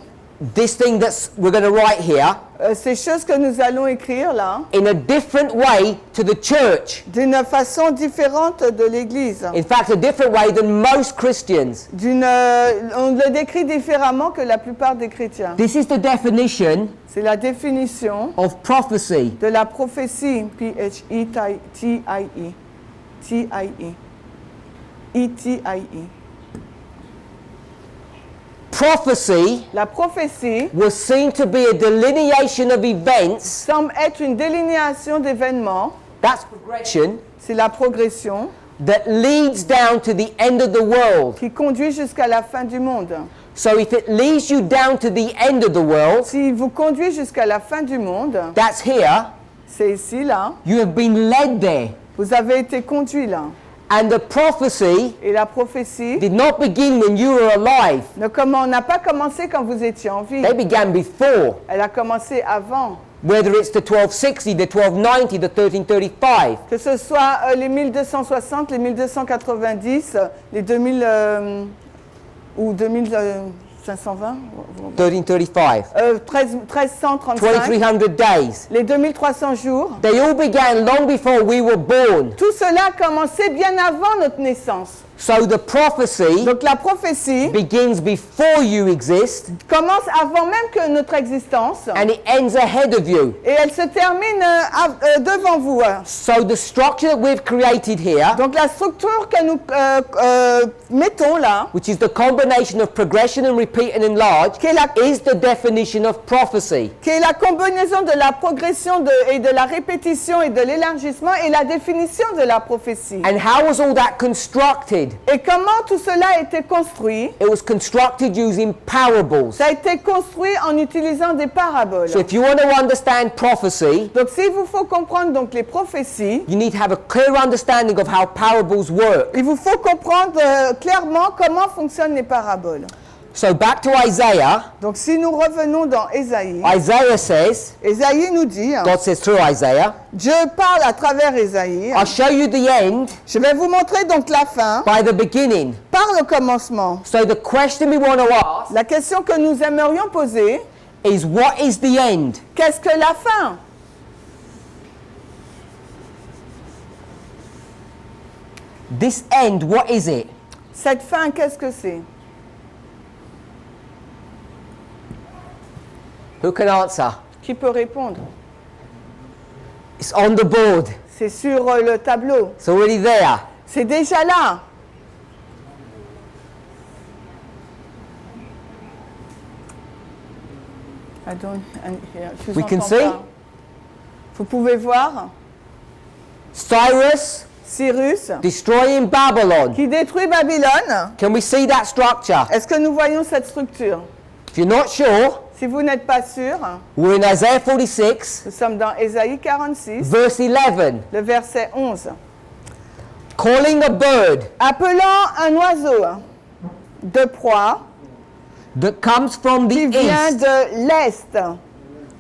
this thing that we're going to write here ces choses que nous allons écrire là in a different way to the church. d'une façon différente de l'Église. In fact, a different way than most Christians. On le décrit différemment que la plupart des chrétiens. This is the definition C'est la définition of prophecy. de la prophétie. P-H-E-T-I-E. T-I-E. E-T-I-E. Prophecy La prophétie was seen to be a delineation of events. semble être une délinéation d'événements. That's progression. C'est la progression That leads down to the end of the world. qui conduit jusqu'à la fin du monde. So if it leads you down to the end of the world, S'il vous conduit jusqu'à la fin du monde, that's here. c'est ici, là. You have been led there. Vous avez été conduit là. And the prophecy Et la prophétie did not begin when you were alive. n'a pas commencé quand vous étiez en vie. They began before. Elle a commencé avant. Whether it's the 1260, the 1290, the 1335. Que ce soit les 1260, les 1290, les 2000 ou 2520, 1335. 1335, 2300 days. les 2300 jours. They all began long before we were born. Tout cela a commencé bien avant notre naissance. So the prophecy Donc la prophétie begins before you exist commence avant même que notre existence and it ends ahead of you. et elle se termine devant vous. So the structure that we've created here, Donc la structure que nous mettons là, which is the combination of progression and repeat and enlarge, is the definition of prophecy. qui est la combinaison de la progression et de la répétition et de l'élargissement et la définition de la prophétie. And how was all that constructed? Et comment tout cela a été construit? It was constructed using parables. Ça a été construit en utilisant des paraboles. So if you want to understand prophecy, Donc s'il vous faut comprendre donc les prophéties, you need to have a clear understanding of how parables work. il vous faut comprendre clairement comment fonctionnent les paraboles. So back to Isaiah. Donc si nous revenons dans Ésaïe, Isaiah says, Ésaïe nous dit, God says through Isaiah, Dieu parle à travers Ésaïe, I'll show you the end je vais vous montrer donc la fin by the beginning. par le commencement. So the question we want to ask La question que nous aimerions poser, is, what is the end? qu'est-ce que la fin? This end, what is it? Cette fin, qu'est-ce que c'est? Who can answer? Qui peut répondre? It's on the board. C'est sur le tableau. It's already there. C'est déjà là. We can see. Vous pouvez voir Cyrus Cyrus destroying Babylon. qui détruit Babylone. Can we see that structure? Est-ce que nous voyons cette structure? If you're not sure, Si vous n'êtes pas sûr, we're in Isaiah 46, nous sommes dans Ésaïe 46, verse 11. le verset 11. Calling a bird Appelant un oiseau de proie that comes from qui the vient east. de l'Est.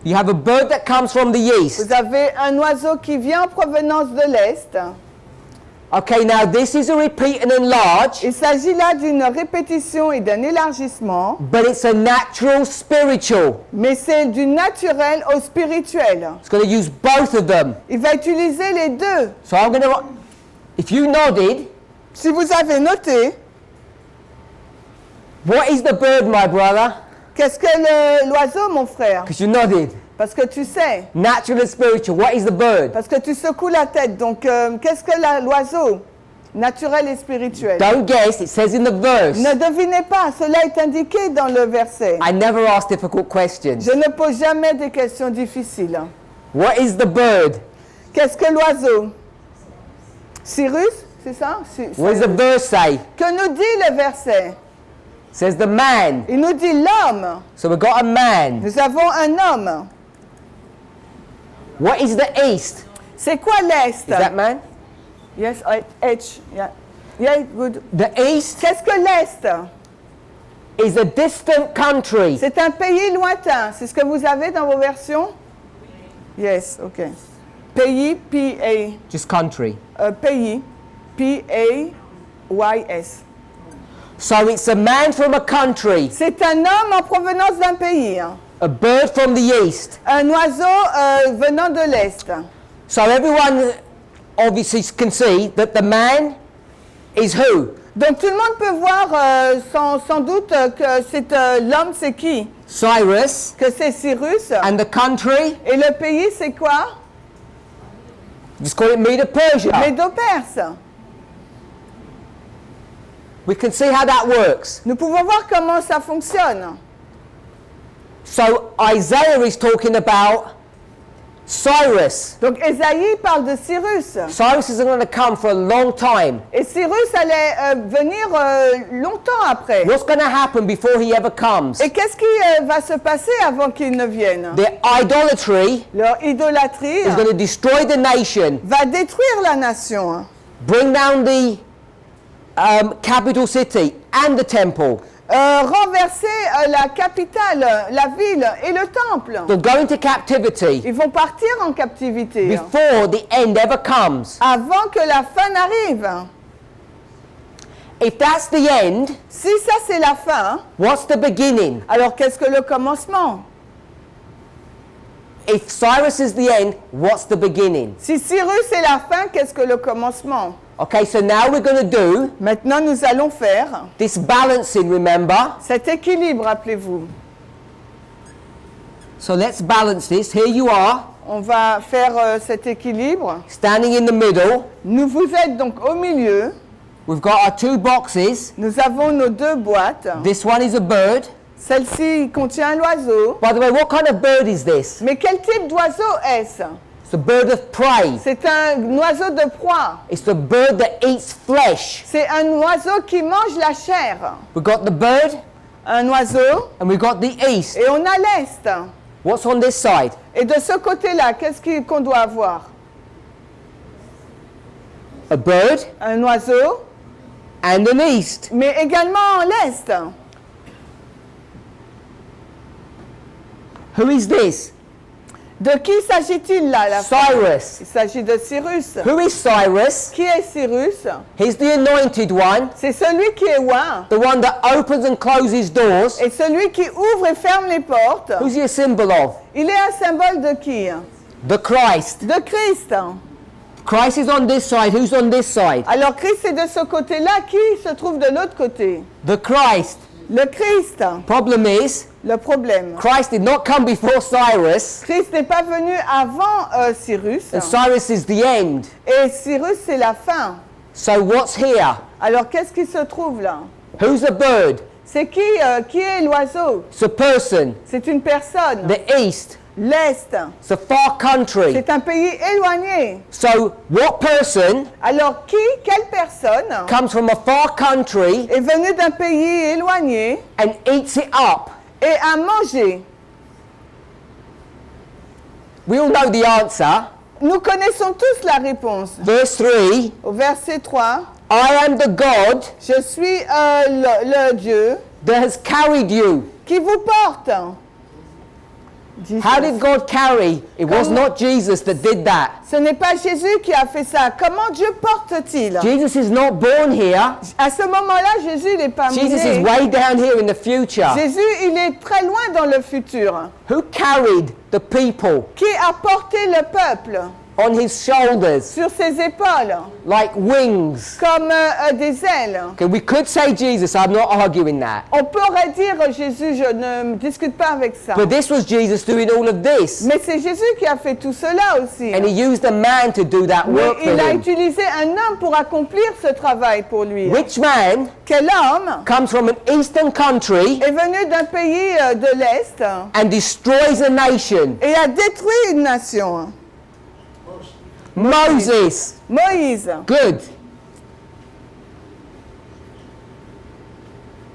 You have a bird that comes from the east. Vous avez un oiseau qui vient en provenance de l'Est. Okay, now this is a repeat and enlarge, Il s'agit là d'une répétition et d'un élargissement, but it's a natural spiritual. mais c'est du naturel au spirituel. It's going to use both of them. Il va utiliser les deux. So I'm going to, if you nodded, Si vous avez noté, what is the bird, my brother? qu'est-ce que l'oiseau, mon frère? Because you nodded. Parce que tu sais, Natural and spiritual. What is the bird? parce que tu secoues la tête. Donc, qu'est-ce que l'oiseau? Naturel et spirituel. Don't guess. It says in the verse. Ne devinez pas, cela est indiqué dans le verset. I never ask difficult questions. Je ne pose jamais des questions difficiles. What is the bird? Qu'est-ce que l'oiseau? Cyrus, c'est ça? What does the verse say? Que nous dit le verset? It says the man. Il nous dit l'homme. So we've got a man. Nous avons un homme. What is the east? C'est quoi l'Est? Is that man? Yes, H. Yeah. Yeah, good. The east Qu'est-ce que l'Est? is a distant country. C'est un pays lointain. C'est ce que vous avez dans vos versions? Yes, ok. Pays, P-A. Just country. Pays, P-A-Y-S. So it's a man from a country, C'est un homme en provenance d'un pays. a bird from the east. Un oiseau venant de l'Est. So everyone obviously can see that the man is who? Donc tout le monde peut voir sans doute que c'est l'homme, c'est qui? Cyrus. Que c'est Cyrus. And the country, Et le pays, c'est quoi? just call it Medo-Persia. Médo-Perse. We can see how that works. Nous pouvons voir comment ça fonctionne. So Isaiah is talking about Cyrus. Donc Ésaïe parle de Cyrus. Cyrus isn't going to come for a long time. Et Cyrus allait venir longtemps après. What's going to happen before he ever comes? Et qu'est-ce qui va se passer avant qu'il ne vienne? Their idolatry Leur idolâtrie is going to destroy the nation, va détruire la nation, bring down the capital city and the temple. renverser la capitale, la ville et le temple. They'll go into captivity Ils vont partir en captivité before the end ever comes. avant que la fin n'arrive. If that's the end, Si ça c'est la fin, what's the beginning? alors qu'est-ce que le commencement? If Cyrus is the end, what's the beginning? Si Cyrus est la fin, qu'est-ce que le commencement? Okay, so now we're going to do Maintenant nous allons faire this balancing, remember? cet équilibre, rappelez-vous. So let's balance this. Here you are, On va faire cet équilibre. standing in the middle. Vous êtes donc au milieu. We've got our two boxes. Nous avons nos deux boîtes. This one is a bird. Celle-ci contient l'oiseau. By the way, what kind of bird is this? Mais quel type d'oiseau est-ce? It's a bird of prey. C'est un oiseau de proie. It's the bird that eats flesh. C'est un oiseau qui mange la chair. We've got the bird Un oiseau and we've got the east. et on a l'est. What's on this side? Et de ce côté-là, qu'est-ce qu'on doit avoir? A bird Un oiseau, and an east. mais également l'est. Who is this? De qui s'agit-il là? Cyrus. Il s'agit de Cyrus. Who is Cyrus? Qui est Cyrus? He's the anointed one, C'est celui qui est oint the one that opens and closes doors. et celui qui ouvre et ferme les portes. Who's he a symbol of? Il est un symbole de qui? The Christ. De Christ. Christ is on this side. Who's on this side? Alors Christ est de ce côté-là, qui se trouve de l'autre côté? The Christ. Le Christ. Problem is, Le problème. Christ did not come before Cyrus, Christ n'est pas venu avant Cyrus. and Cyrus is the end. Et Cyrus, c'est la fin. So what's here? Alors qu'est-ce qui se trouve là? Who's the bird? C'est qui est l'oiseau? It's a person. C'est une personne. The east. L'Est. It's a far country. C'est un pays éloigné. So what person Alors quelle personne comes from a far country est venue d'un pays éloigné and eats it up? et a mangé We all know the answer. Nous connaissons tous la réponse. Verse 3, Au verset 3, I am the God je suis le Dieu that has carried you. qui vous porte. How did God carry? It was Comme- not Jesus that did that. Ce n'est pas Jésus qui a fait ça. Comment Dieu porte-t-il? Jesus is not born here. À ce moment-là, Jésus il n'est pas Jesus is né. way down here in the future. Jésus, il est très loin dans le futur. Who carried the people Qui a porté le peuple on his shoulders sur ses épaules like wings? comme des ailes? Okay, we could say Jesus, I'm not arguing that. On pourrait dire Jésus, je ne discute pas avec ça. But this was Jesus doing all of this. Mais c'est Jésus qui a fait tout cela aussi. And he used a man to do that Mais work for il a him. utilisé un homme pour accomplir ce travail pour lui. Which man Quel homme comes from an eastern country est venu d'un pays de l'Est and destroys a nation? et a détruit une nation? Moses. Moïse. Good.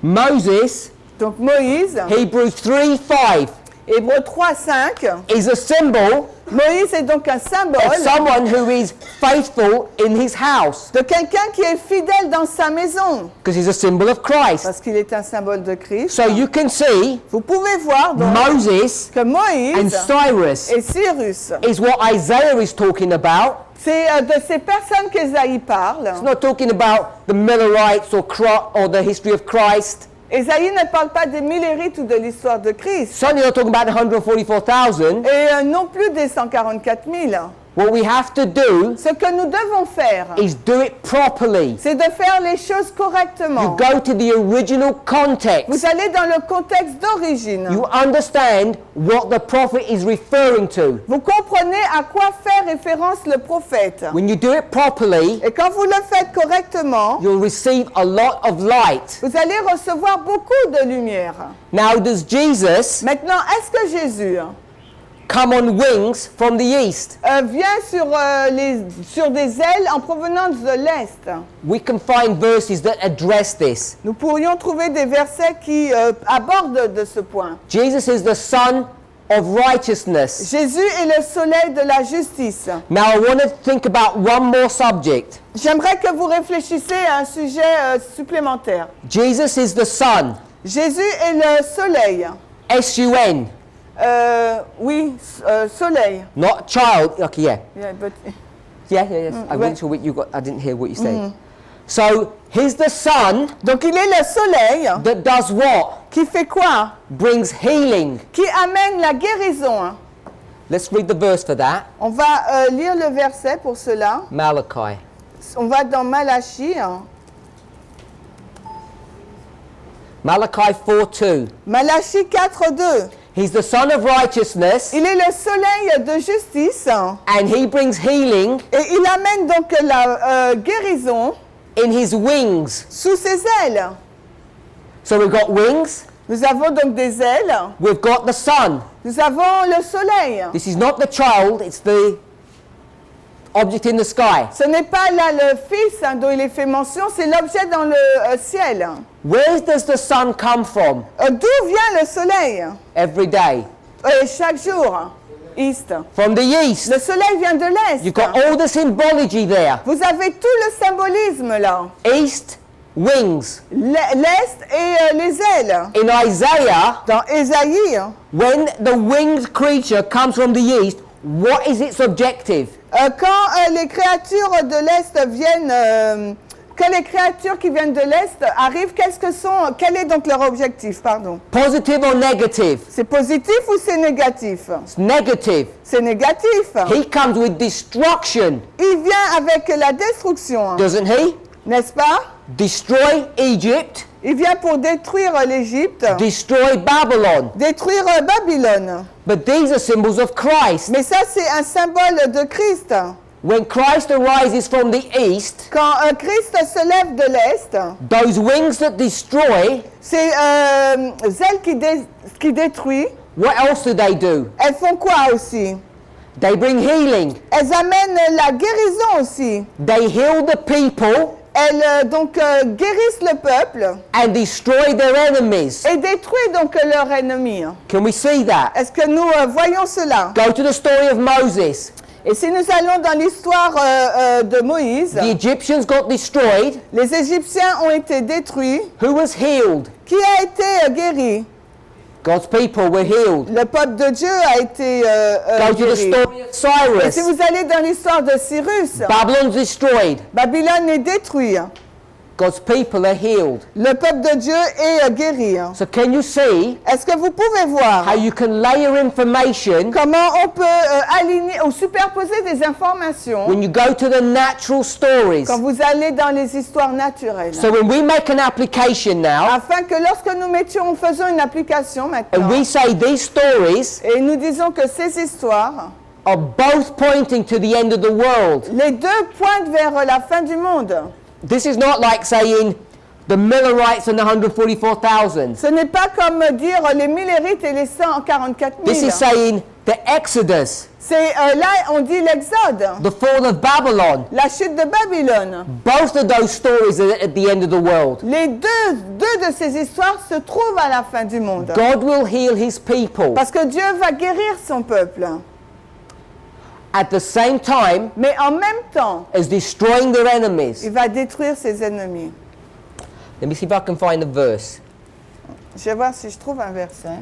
Moses, Donc Moïse, Hebrews 3:5, Hébreux 3, 5. is a symbol Moïse est donc un symbole of someone who is faithful in his house, de quelqu'un qui est fidèle dans sa maison, because he's a symbol of Christ. parce qu'il est un symbole de Christ. So you can see Vous pouvez voir donc Moses que and Moïse Cyrus et Cyrus, is what Isaiah is talking about. c'est de ces personnes qu'Ésaïe parle. It's not talking about the Millerites or the history of Christ. Ésaïe ne parle pas des millérites ou de l'histoire de Christ, Certainly not talking about the 144,000. et non plus des 144 000. What we have to do Ce que nous devons faire, is do it properly. c'est de faire les choses You correctement. go to the original context. Vous allez dans le contexte d'origine. You understand what the prophet is referring to. Vous comprenez à quoi fait référence le prophète. When you do it properly, Et quand vous le faites correctement, you'll receive a lot of light. vous allez recevoir beaucoup de lumière. Now, does Jesus Maintenant, est-ce que Jésus come on wings from the east? vient sur des ailes en provenance de l'Est? We can find verses that address this. Nous pourrions trouver des versets qui abordent de ce point. Jesus is the Son of righteousness. Jésus est le soleil de la justice. Now, I want to think about one more subject. J'aimerais que vous réfléchissiez à un sujet supplémentaire. Jesus is the Son. Jésus est le soleil. S-U-N. Oui, soleil. Not child. Okay, yeah. Yeah, but- Yeah. I right. wasn't sure what you got. I didn't hear what you said. So, he's the Son Donc il est le soleil that does what? qui fait quoi? Brings healing. Qui amène la guérison. Let's read the verse for that. On va lire le verset pour cela. Malachi. On va dans Malachie. Malachi 4:2. Malachie 4, 2. He's the Son of righteousness, Il est le soleil de justice and he brings healing et il amène donc la guérison in his wings. sous ses ailes. So we've got wings, Nous avons donc des ailes. we've got the sun. Nous avons le soleil. This is not the child, it's the object in the sky. Ce n'est pas là le fils dont il est fait mention, c'est l'objet dans le ciel. Where does the sun come from? D'où vient le soleil? Every day. Chaque jour. East. From the east. Le soleil vient de l'est. You've got all the symbology there. Vous avez tout le symbolisme là. East, wings. L'est et les ailes. In Isaiah, Dans Ésaïe, when the winged creature comes from the east, what is its objective? quand les créatures de l'est viennent, quand les créatures qui viennent de l'est arrivent, quel est donc leur objectif, pardon? Positive or negative? C'est positif ou c'est négatif? It's negative. C'est négatif. He comes with destruction, Il vient avec la destruction, doesn't he? n'est-ce pas? Destroy Egypt, Il vient pour détruire l'Égypte, destroy Babylon. détruire Babylone. But these are symbols of Christ. Mais ça, c'est un symbole de Christ. When Christ arises from the east, Quand Christ se lève de l'Est, those wings that destroy, c'est ailes qui détruit. what else do they do? Elles font quoi aussi? They bring healing. Elles amènent la guérison aussi. They heal the people elles guérissent le peuple and destroy their enemies. et détruisent donc leurs ennemis. Can we see that? Est-ce que nous voyons cela? Go to the story of Moses. Et si nous allons dans l'histoire de Moïse, The Egyptians got destroyed. les Égyptiens ont été détruits. Who was healed? Qui a été guéri? God's people were healed. Le peuple de Dieu a été Go to the guéri. story of Et si Cyrus. vous allez dans l'histoire de Cyrus, Babylon's destroyed. Babylone est détruit. God's people are healed. Le peuple de Dieu est guéri. So can you see Est-ce que vous pouvez voir how you can layer information comment on peut aligner ou superposer des informations when you go to the natural stories? quand vous allez dans les histoires naturelles? So when we make an application now, Afin que lorsque nous faisons une application maintenant, and we say these stories et nous disons que ces histoires, are both pointing to the end of the world. les deux pointent vers la fin du monde. This is not like saying the Millerites and the 144,000. Ce n'est pas comme dire les Millérites et les 144 This 000. is saying the Exodus, C'est là, on dit l'Exode, the fall of Babylon. la chute de Babylone. Both of those stories are at the end of the world. Les deux de ces histoires se trouvent à la fin du monde. God will heal his people. Parce que Dieu va guérir son peuple. At the same time Mais en même temps, as destroying their enemies. il va détruire ses ennemis. Let me see if I can find a verse. Je vais voir si je trouve un verset.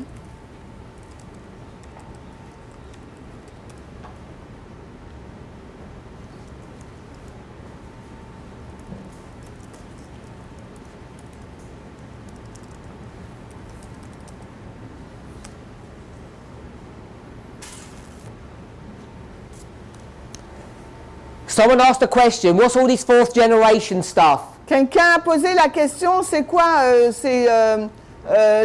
Someone asked a question, what's all this fourth generation stuff? Quelqu'un a posé la question, c'est quoi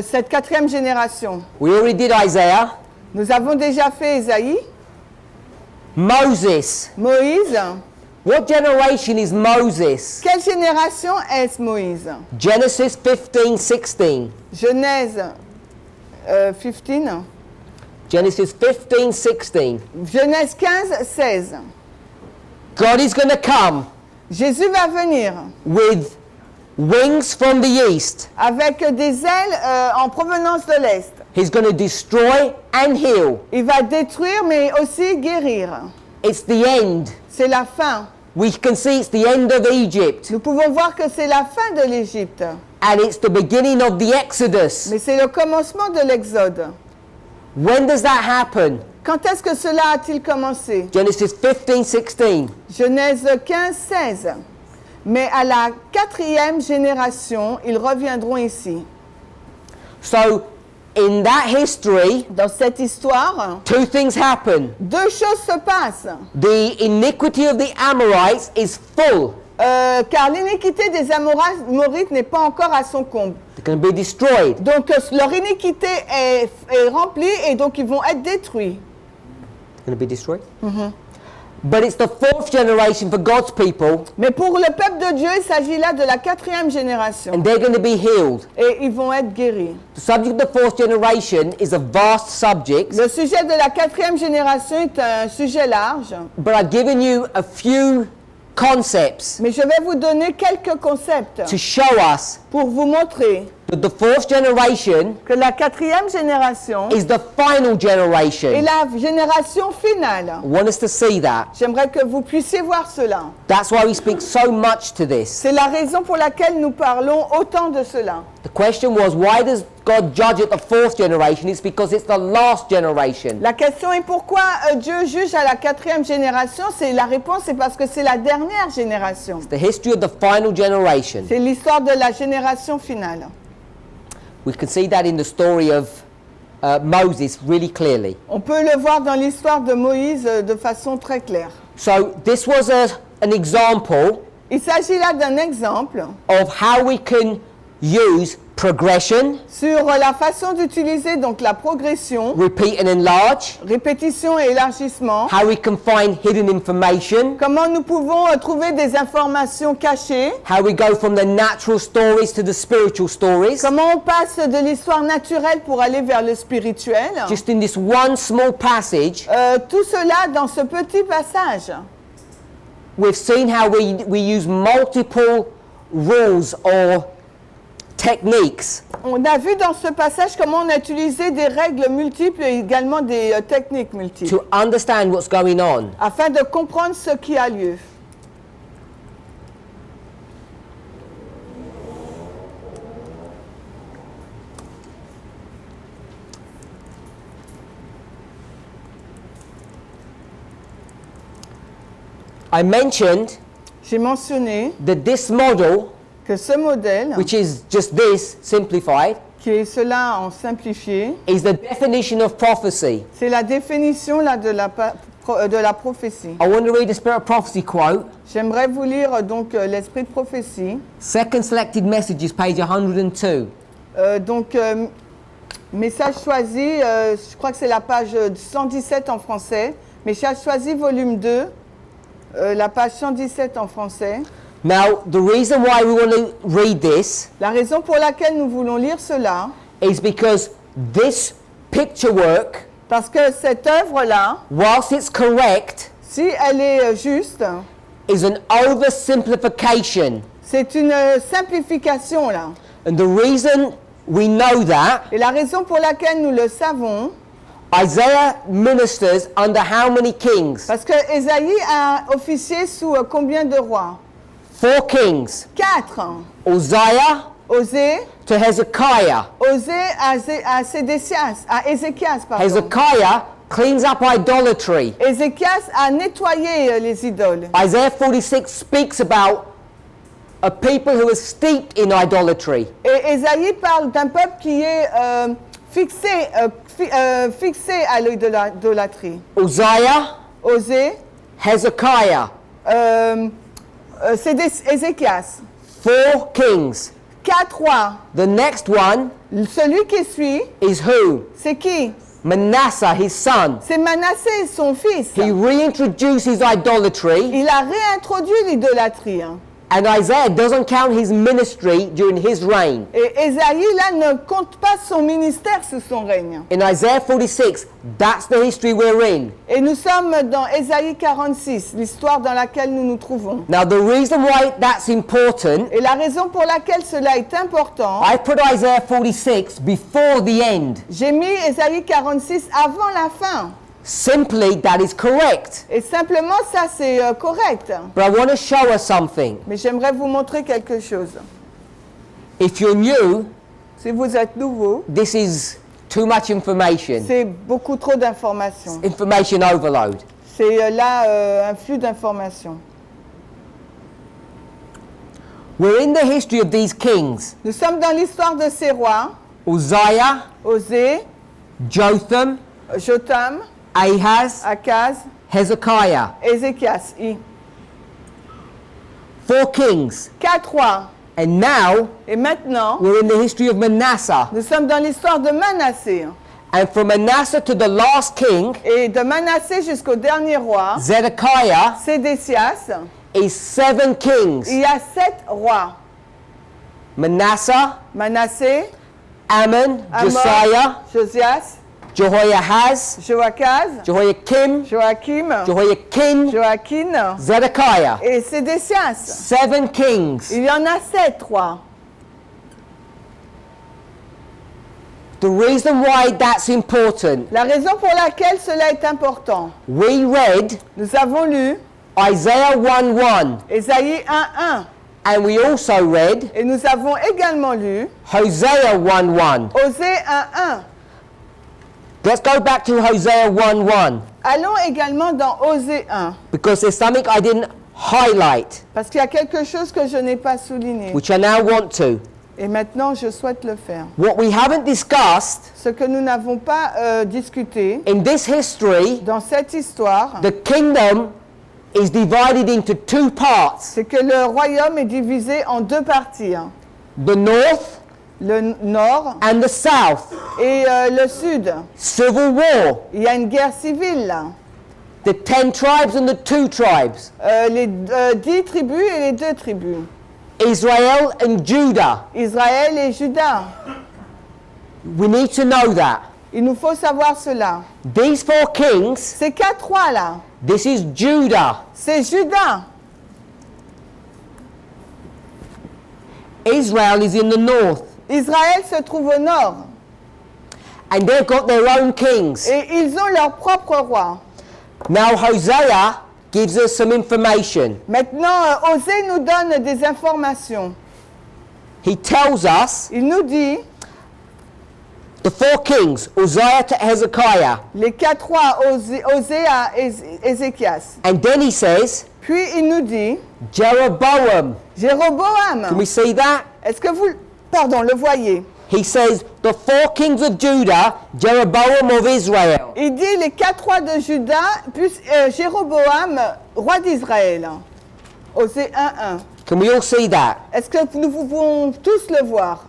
cette quatrième génération? We already did Isaiah. Nous avons déjà fait Ésaïe, Moses. Moïse. What generation is Moses? Quelle génération est Moïse? Genesis 15:16. Genèse 15. Genesis 15:16. Genèse 15, 16. God is going to come Jésus va venir with wings from the east. avec des ailes en provenance de l'Est. He's going to destroy and heal. Il va détruire mais aussi guérir. It's the end. C'est la fin. We can see it's the end of Egypt. Nous pouvons voir que c'est la fin de l'Égypte. And it's the beginning of the Exodus. Mais c'est le commencement de l'Exode. When does that happen? Quand est-ce que cela a-t-il commencé? Genesis 15:16. Genèse 15, 16. Mais à la quatrième génération, ils reviendront ici. So, in that history, Dans cette histoire, two things happen. deux choses se passent. The iniquity of the Amorites is full. Car l'iniquité des Amorites n'est pas encore à son comble. They're going to be destroyed. Donc leur iniquité est remplie et donc ils vont être détruits. Going to be destroyed? But it's the fourth generation for God's people, Mais pour le peuple de Dieu, il s'agit là de la quatrième génération. and they're going to be healed. Et ils vont être guéris. The subject of the fourth generation is a vast subject, Le sujet de la quatrième génération est un sujet large. but I've given you a few concepts Mais je vais vous donner quelques concepts to show us pour vous montrer that the fourth generation que la quatrième génération is the final est generation. la génération finale. I want us to see that. J'aimerais que vous puissiez voir cela. That's why we speak so much to this. C'est la raison pour laquelle nous parlons autant de cela. The question was, why does God judge at the fourth generation? It's because it's the last generation. La question est pourquoi Dieu juge à la quatrième génération? La réponse est parce que c'est la dernière génération. The history of the final generation. C'est l'histoire de la génération finale. We can see that in the story of Moses really clearly. On peut le voir dans l'histoire de Moïse de façon très claire. So this was an example Il s'agit là d'un exemple of how we can use progression, sur la façon d'utiliser donc la progression, repeat and enlarge, répétition et élargissement. how we can find hidden information, Comment nous pouvons trouver des informations cachées. how we go from the natural stories to the spiritual stories. Comment on passe de l'histoire naturelle pour aller vers le spirituel. Just in this one small passage, Tout cela dans ce petit passage. we've seen how we use multiple rules or techniques On a vu dans ce passage comment on a utilisé des règles multiples et également des techniques multiples to understand what's going on. afin de comprendre ce qui a lieu. I mentioned J'ai mentionné that this model, que ce modèle, which is just this simplified, qui est cela en simplifié, is the definition of prophecy. c'est la définition là, de la prophétie. I want to read a Spirit of Prophecy quote. J'aimerais vous lire donc l'esprit de prophétie. Second Selected Messages, page 102. Message choisi, je crois que c'est la page 117 en français. Message choisi, volume 2, la page 117 en français. Now, the reason why we want to read this La raison pour laquelle nous voulons lire cela, is because this picture work, parce que cette œuvre-là, whilst it's correct, si elle est juste, is an oversimplification. c'est une simplification là. And the reason we know that, Et la raison pour laquelle nous le savons, Isaiah ministers under how many kings? parce que Ésaïe a officié sous combien de rois? 4 kings. 4. Uzziah Osée, to Hezekiah. à Sédécias, à Ézéchias, pardon. Hezekiah cleans up idolatry. Ézéchias a nettoyé les idoles. Isaiah 46 speaks about a people who are steeped in idolatry. Et Ésaïe parle d'un peuple qui est fixé à l'idolâtrie. Uzziah, Osée, Hezekiah, c'est Ézéchias. 4 kings. 4 rois. The next one Celui qui suit, is who? c'est qui? Manasseh, his son. C'est Manassé, son fils. He reintroduces idolatry, Il a réintroduit l'idolâtrie. and Isaiah doesn't count his ministry during his reign. Et Ésaïe, là, ne compte pas son ministère sous son règne. In Isaiah 46, that's the history we're in. Et nous sommes dans Ésaïe 46, l'histoire dans laquelle nous nous trouvons. Now, the reason why that's important, Et la raison pour laquelle cela est important, I put Isaiah 46 before the end. j'ai mis Ésaïe 46 avant la fin. Simply, that is correct. Et simplement, ça, c'est correct. But I want to show us something. Mais j'aimerais vous montrer quelque chose. If you're new, Si vous êtes nouveau, this is too much information. c'est beaucoup trop d'informations. Information overload. C'est là un flux d'informations. We're in the history of these kings. Nous sommes dans l'histoire de ces rois, Uzziah, Osée, Jotham, Jotham, Ahaz, Akaz, Hezekiah. Ézéchias. 4 kings. 4 rois. And now, Et maintenant, we're in the history of Manasseh. nous sommes dans l'histoire de Manassé. And from Manasseh to the last king, Et de Manassé jusqu'au dernier roi, Zedekiah, Sédécias, is 7 kings. il y a 7 rois. Manasseh, Manassé, Ammon, Amon, Josiah, Josias, Jehoiahaz, Joachaz, Jehoiakim, Joachim, Jehoiakim, Joachim Zedekiah. et Sédécias. 7 kings. Il y en a 7 rois. The reason why that's important, La raison pour laquelle cela est important, we read nous avons lu Isaiah 1:1, Ésaïe 1:1 and we also read et nous avons également lu Hosea 1:1. Osée 1:1. Let's go back to Hosea 1:1, Allons également dans Osée 1, because there's something I didn't highlight, parce qu'il y a quelque chose que je n'ai pas souligné. which I now want to. Et maintenant, je souhaite le faire. What we haven't discussed Ce que nous n'avons pas discuté in this history, dans cette histoire, the kingdom is divided into 2 parts. c'est que le royaume est divisé en 2 parties. The north Le nord and the south. et le sud. Civil war. Il y a une guerre civile là. The 10 tribes and the 2 tribes. Les 10 tribus et les 2 tribus. Israel and Judah. Israël et Juda. We need to know that. Il nous faut savoir cela. These 4 kings, Ces 4 rois là, this is Judah. c'est Juda. Israel is in the north. Israël se trouve au nord. And they've got their own kings. Et ils ont leur propre roi. Now Hosea gives us some information. Maintenant, Osée nous donne des informations. He tells us Il nous dit, the four kings, Uzziah to Hezekiah. les 4 rois, Osée à Ézéchias. And then he says, Puis il nous dit, Jeroboam. Jéroboam. Can we see that? Est-ce que vous, le voyez? He says, the four kings of Judah, Jeroboam of Israel. Il dit les 4 rois de Juda, plus Jéroboam, roi d'Israël. Osée 1:1. Can we all see that? Est-ce que nous pouvons tous le voir?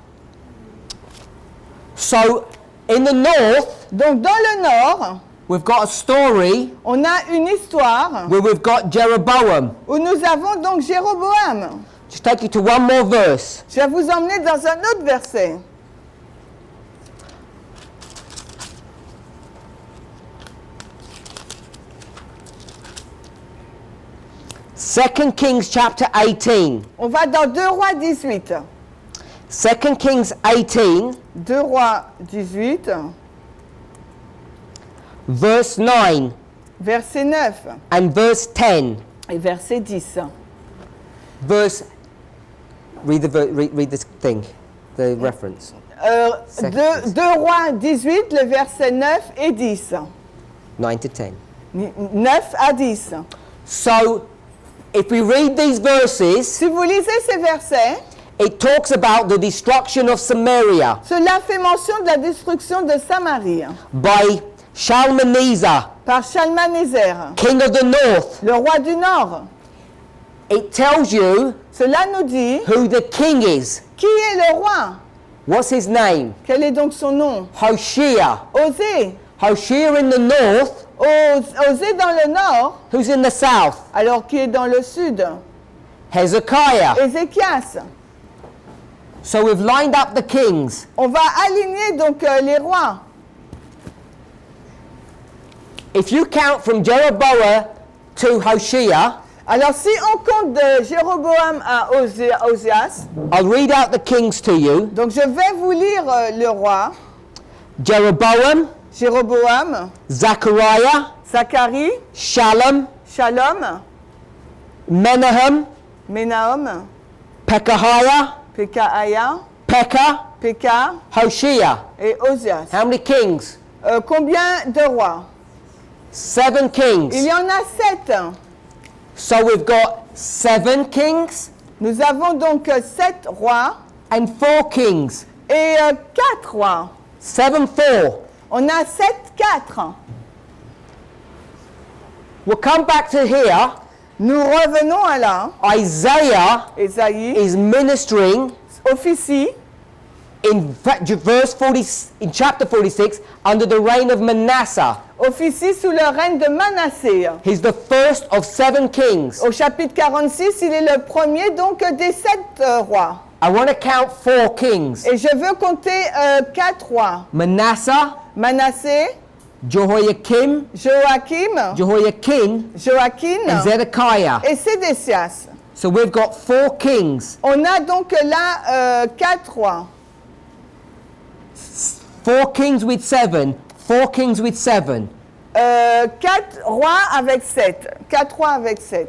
So, in the north, Donc dans le nord, we've got a story on a une histoire where we've got Jeroboam. où nous avons donc Jéroboam. Just take you to one more verse. Je vais vous emmener dans un autre verset. Second Kings chapter 18. On va dans 2 Rois 18. 2 Kings 18, 2 Rois 18, verse 9 verset 9 and verse 10. et verset 10. Read this thing, the reference. 2 Rois 18, le verset 9 et 10. 9 to 10. 9 à 10. So, if we read these verses, Si vous lisez ces versets, it talks about the destruction of Samaria cela fait mention de la destruction de Samarie by Shalmaneser, par Shalmaneser, king of the north. le roi du Nord. It tells you Cela nous dit who the king is. qui est le roi. What's his name? Quel est donc son nom? Hoshea. Osée. Hoshea in the north. Osée dans le nord, Who's in the south? alors qui est dans le sud? Hezekiah. Ézéchias. So we've lined up the kings. On va aligner donc les rois. If you count from Jeroboam to Hoshea, Alors si on compte de Jéroboam à Ozias, I'll read out the kings to you. donc je vais vous lire le roi, Jeroboam, Jéroboam, Zechariah, Zacharie, Shalom, Shalom, Menahem, Ménahom, Pekahiah, Pekahiah, Pekah, Pekah Hoshea. et Ozias. How many kings? Combien de rois? 7 Il kings. y en a 7. So we've got 7 kings Nous avons donc 7 rois and 4 kings. et 4 rois. 7-4. On a 7-4. We'll come back to here. Nous revenons à là. Isaiah Ésaïe is ministering officie in chapter 46 under the reign of Manasseh. officie sous le règne de Manassé. He's the first of 7 kings. Au chapitre 46, il est le premier donc des 7 rois. I want to count 4 kings. Et je veux compter 4 rois. Manasseh, Manassé, Jehoiakim, Joachim, Jehoiakim, Joachim and Zedekiah. et Sédécias. So we've got 4 kings. On a donc là 4 rois. 4 kings with 7. 4 kings with 7. 4 rois avec 7. 4 rois avec 7.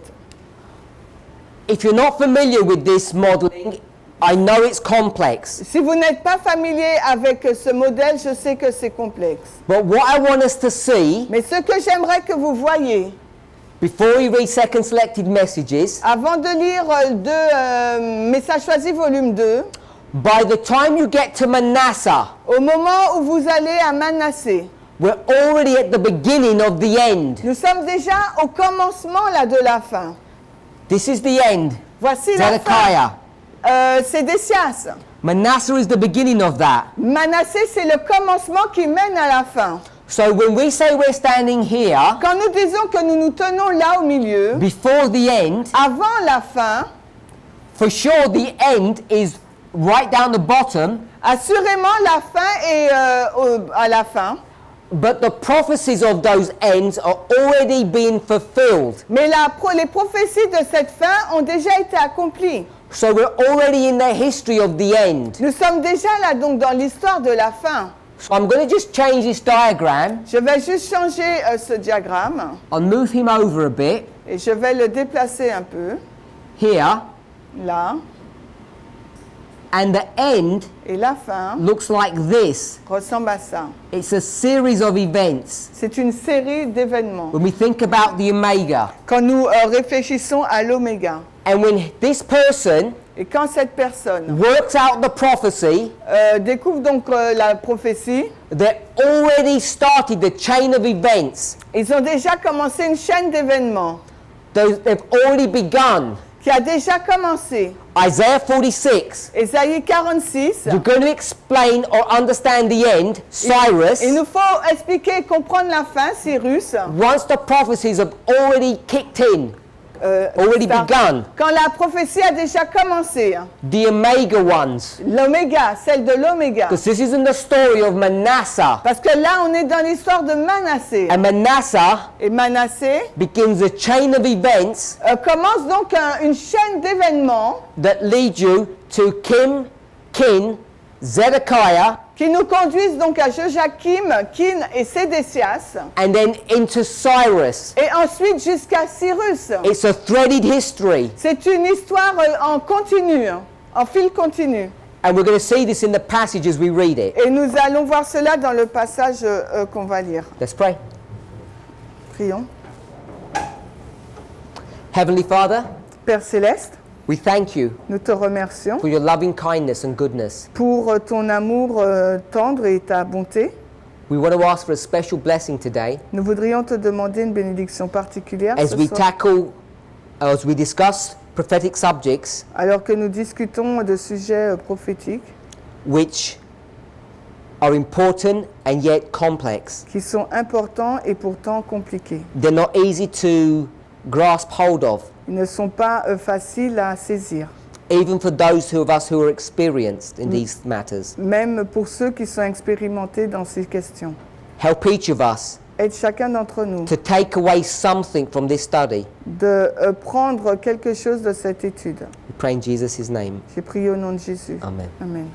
If you're not familiar with this modeling, I know it's complex. Si vous n'êtes pas familier avec ce modèle, je sais que c'est complexe. But what I want us to see, Mais ce que j'aimerais que vous voyiez, before we read Second Selected Messages, avant de lire Messages choisis volume 2, by the time you get to Manasseh, au moment où vous allez à Manassé, we're already at the beginning of the end. nous sommes déjà au commencement là de la fin. This is the end. Voici la fin. Zedekiah. Sédécias. Manasseh is the beginning of that. Manassé, c'est le commencement qui mène à la fin. So when we say we're standing here, Quand nous disons que nous nous tenons là au milieu, before the end, avant la fin, for sure the end is right down the bottom, assurément la fin est à la fin. but the prophecies of those ends are already being fulfilled. Mais les prophéties de cette fin ont déjà été accomplies. So we're already in the history of the end. Nous sommes déjà là donc dans l'histoire de la fin. So I'm going to just change this diagram. Je vais juste changer ce diagramme I'll move him over a bit. et je vais le déplacer un peu Here. là. And the end Et la fin looks like this. ressemble à ça. It's a series of events. C'est une série d'événements. When we think about the Omega. Quand nous réfléchissons à l'oméga. And when this person Et quand cette personne works out the prophecy, découvre donc la prophétie, they already started the chain of events. ils ont déjà commencé une chaîne d'événements They've already begun. qui a déjà commencé. Isaiah 46. Ésaïe 46. You're going to explain or understand the end, Cyrus. Il nous faut expliquer et comprendre la fin, Cyrus. Once the prophecies have already kicked in, already begun, Quand la prophétie a déjà commencé. the Omega ones. L'oméga, celle de l'oméga. Because this isn't the story of Manasseh. Parce que là, on est dans l'histoire de Manassé. And Manasseh Et Manassé begins a chain of events commence donc une chaîne d'événements that lead you to King Zedekiah, qui nous conduisent donc à Joachim, Kin et Sédécias, and then into Cyrus. et ensuite jusqu'à Cyrus. It's a threaded history. C'est une histoire en continu, en fil continu. And we're going to see this in the passage as we read it. Et nous allons voir cela dans le passage qu'on va lire. Let's pray. Prions. Heavenly Father, Père Céleste, we thank you nous te remercions for your loving kindness and goodness. pour ton amour tendre et ta bonté. We want to ask for a special blessing today Nous voudrions te demander une bénédiction particulière as ce we soir, as we discuss prophetic subjects alors que nous discutons de sujets prophétiques which are important and yet complex. qui sont importants et pourtant compliqués. They're not easy to grasp hold of, Ils ne sont pas faciles à saisir, even for those of us who are experienced in these matters. même pour ceux qui sont expérimentés dans ces questions. Help each of us Aide chacun d'entre nous to take away something from this study. de prendre quelque chose de cette étude. We pray in Jesus' name. J'ai prié au nom de Jésus. Amen. Amen.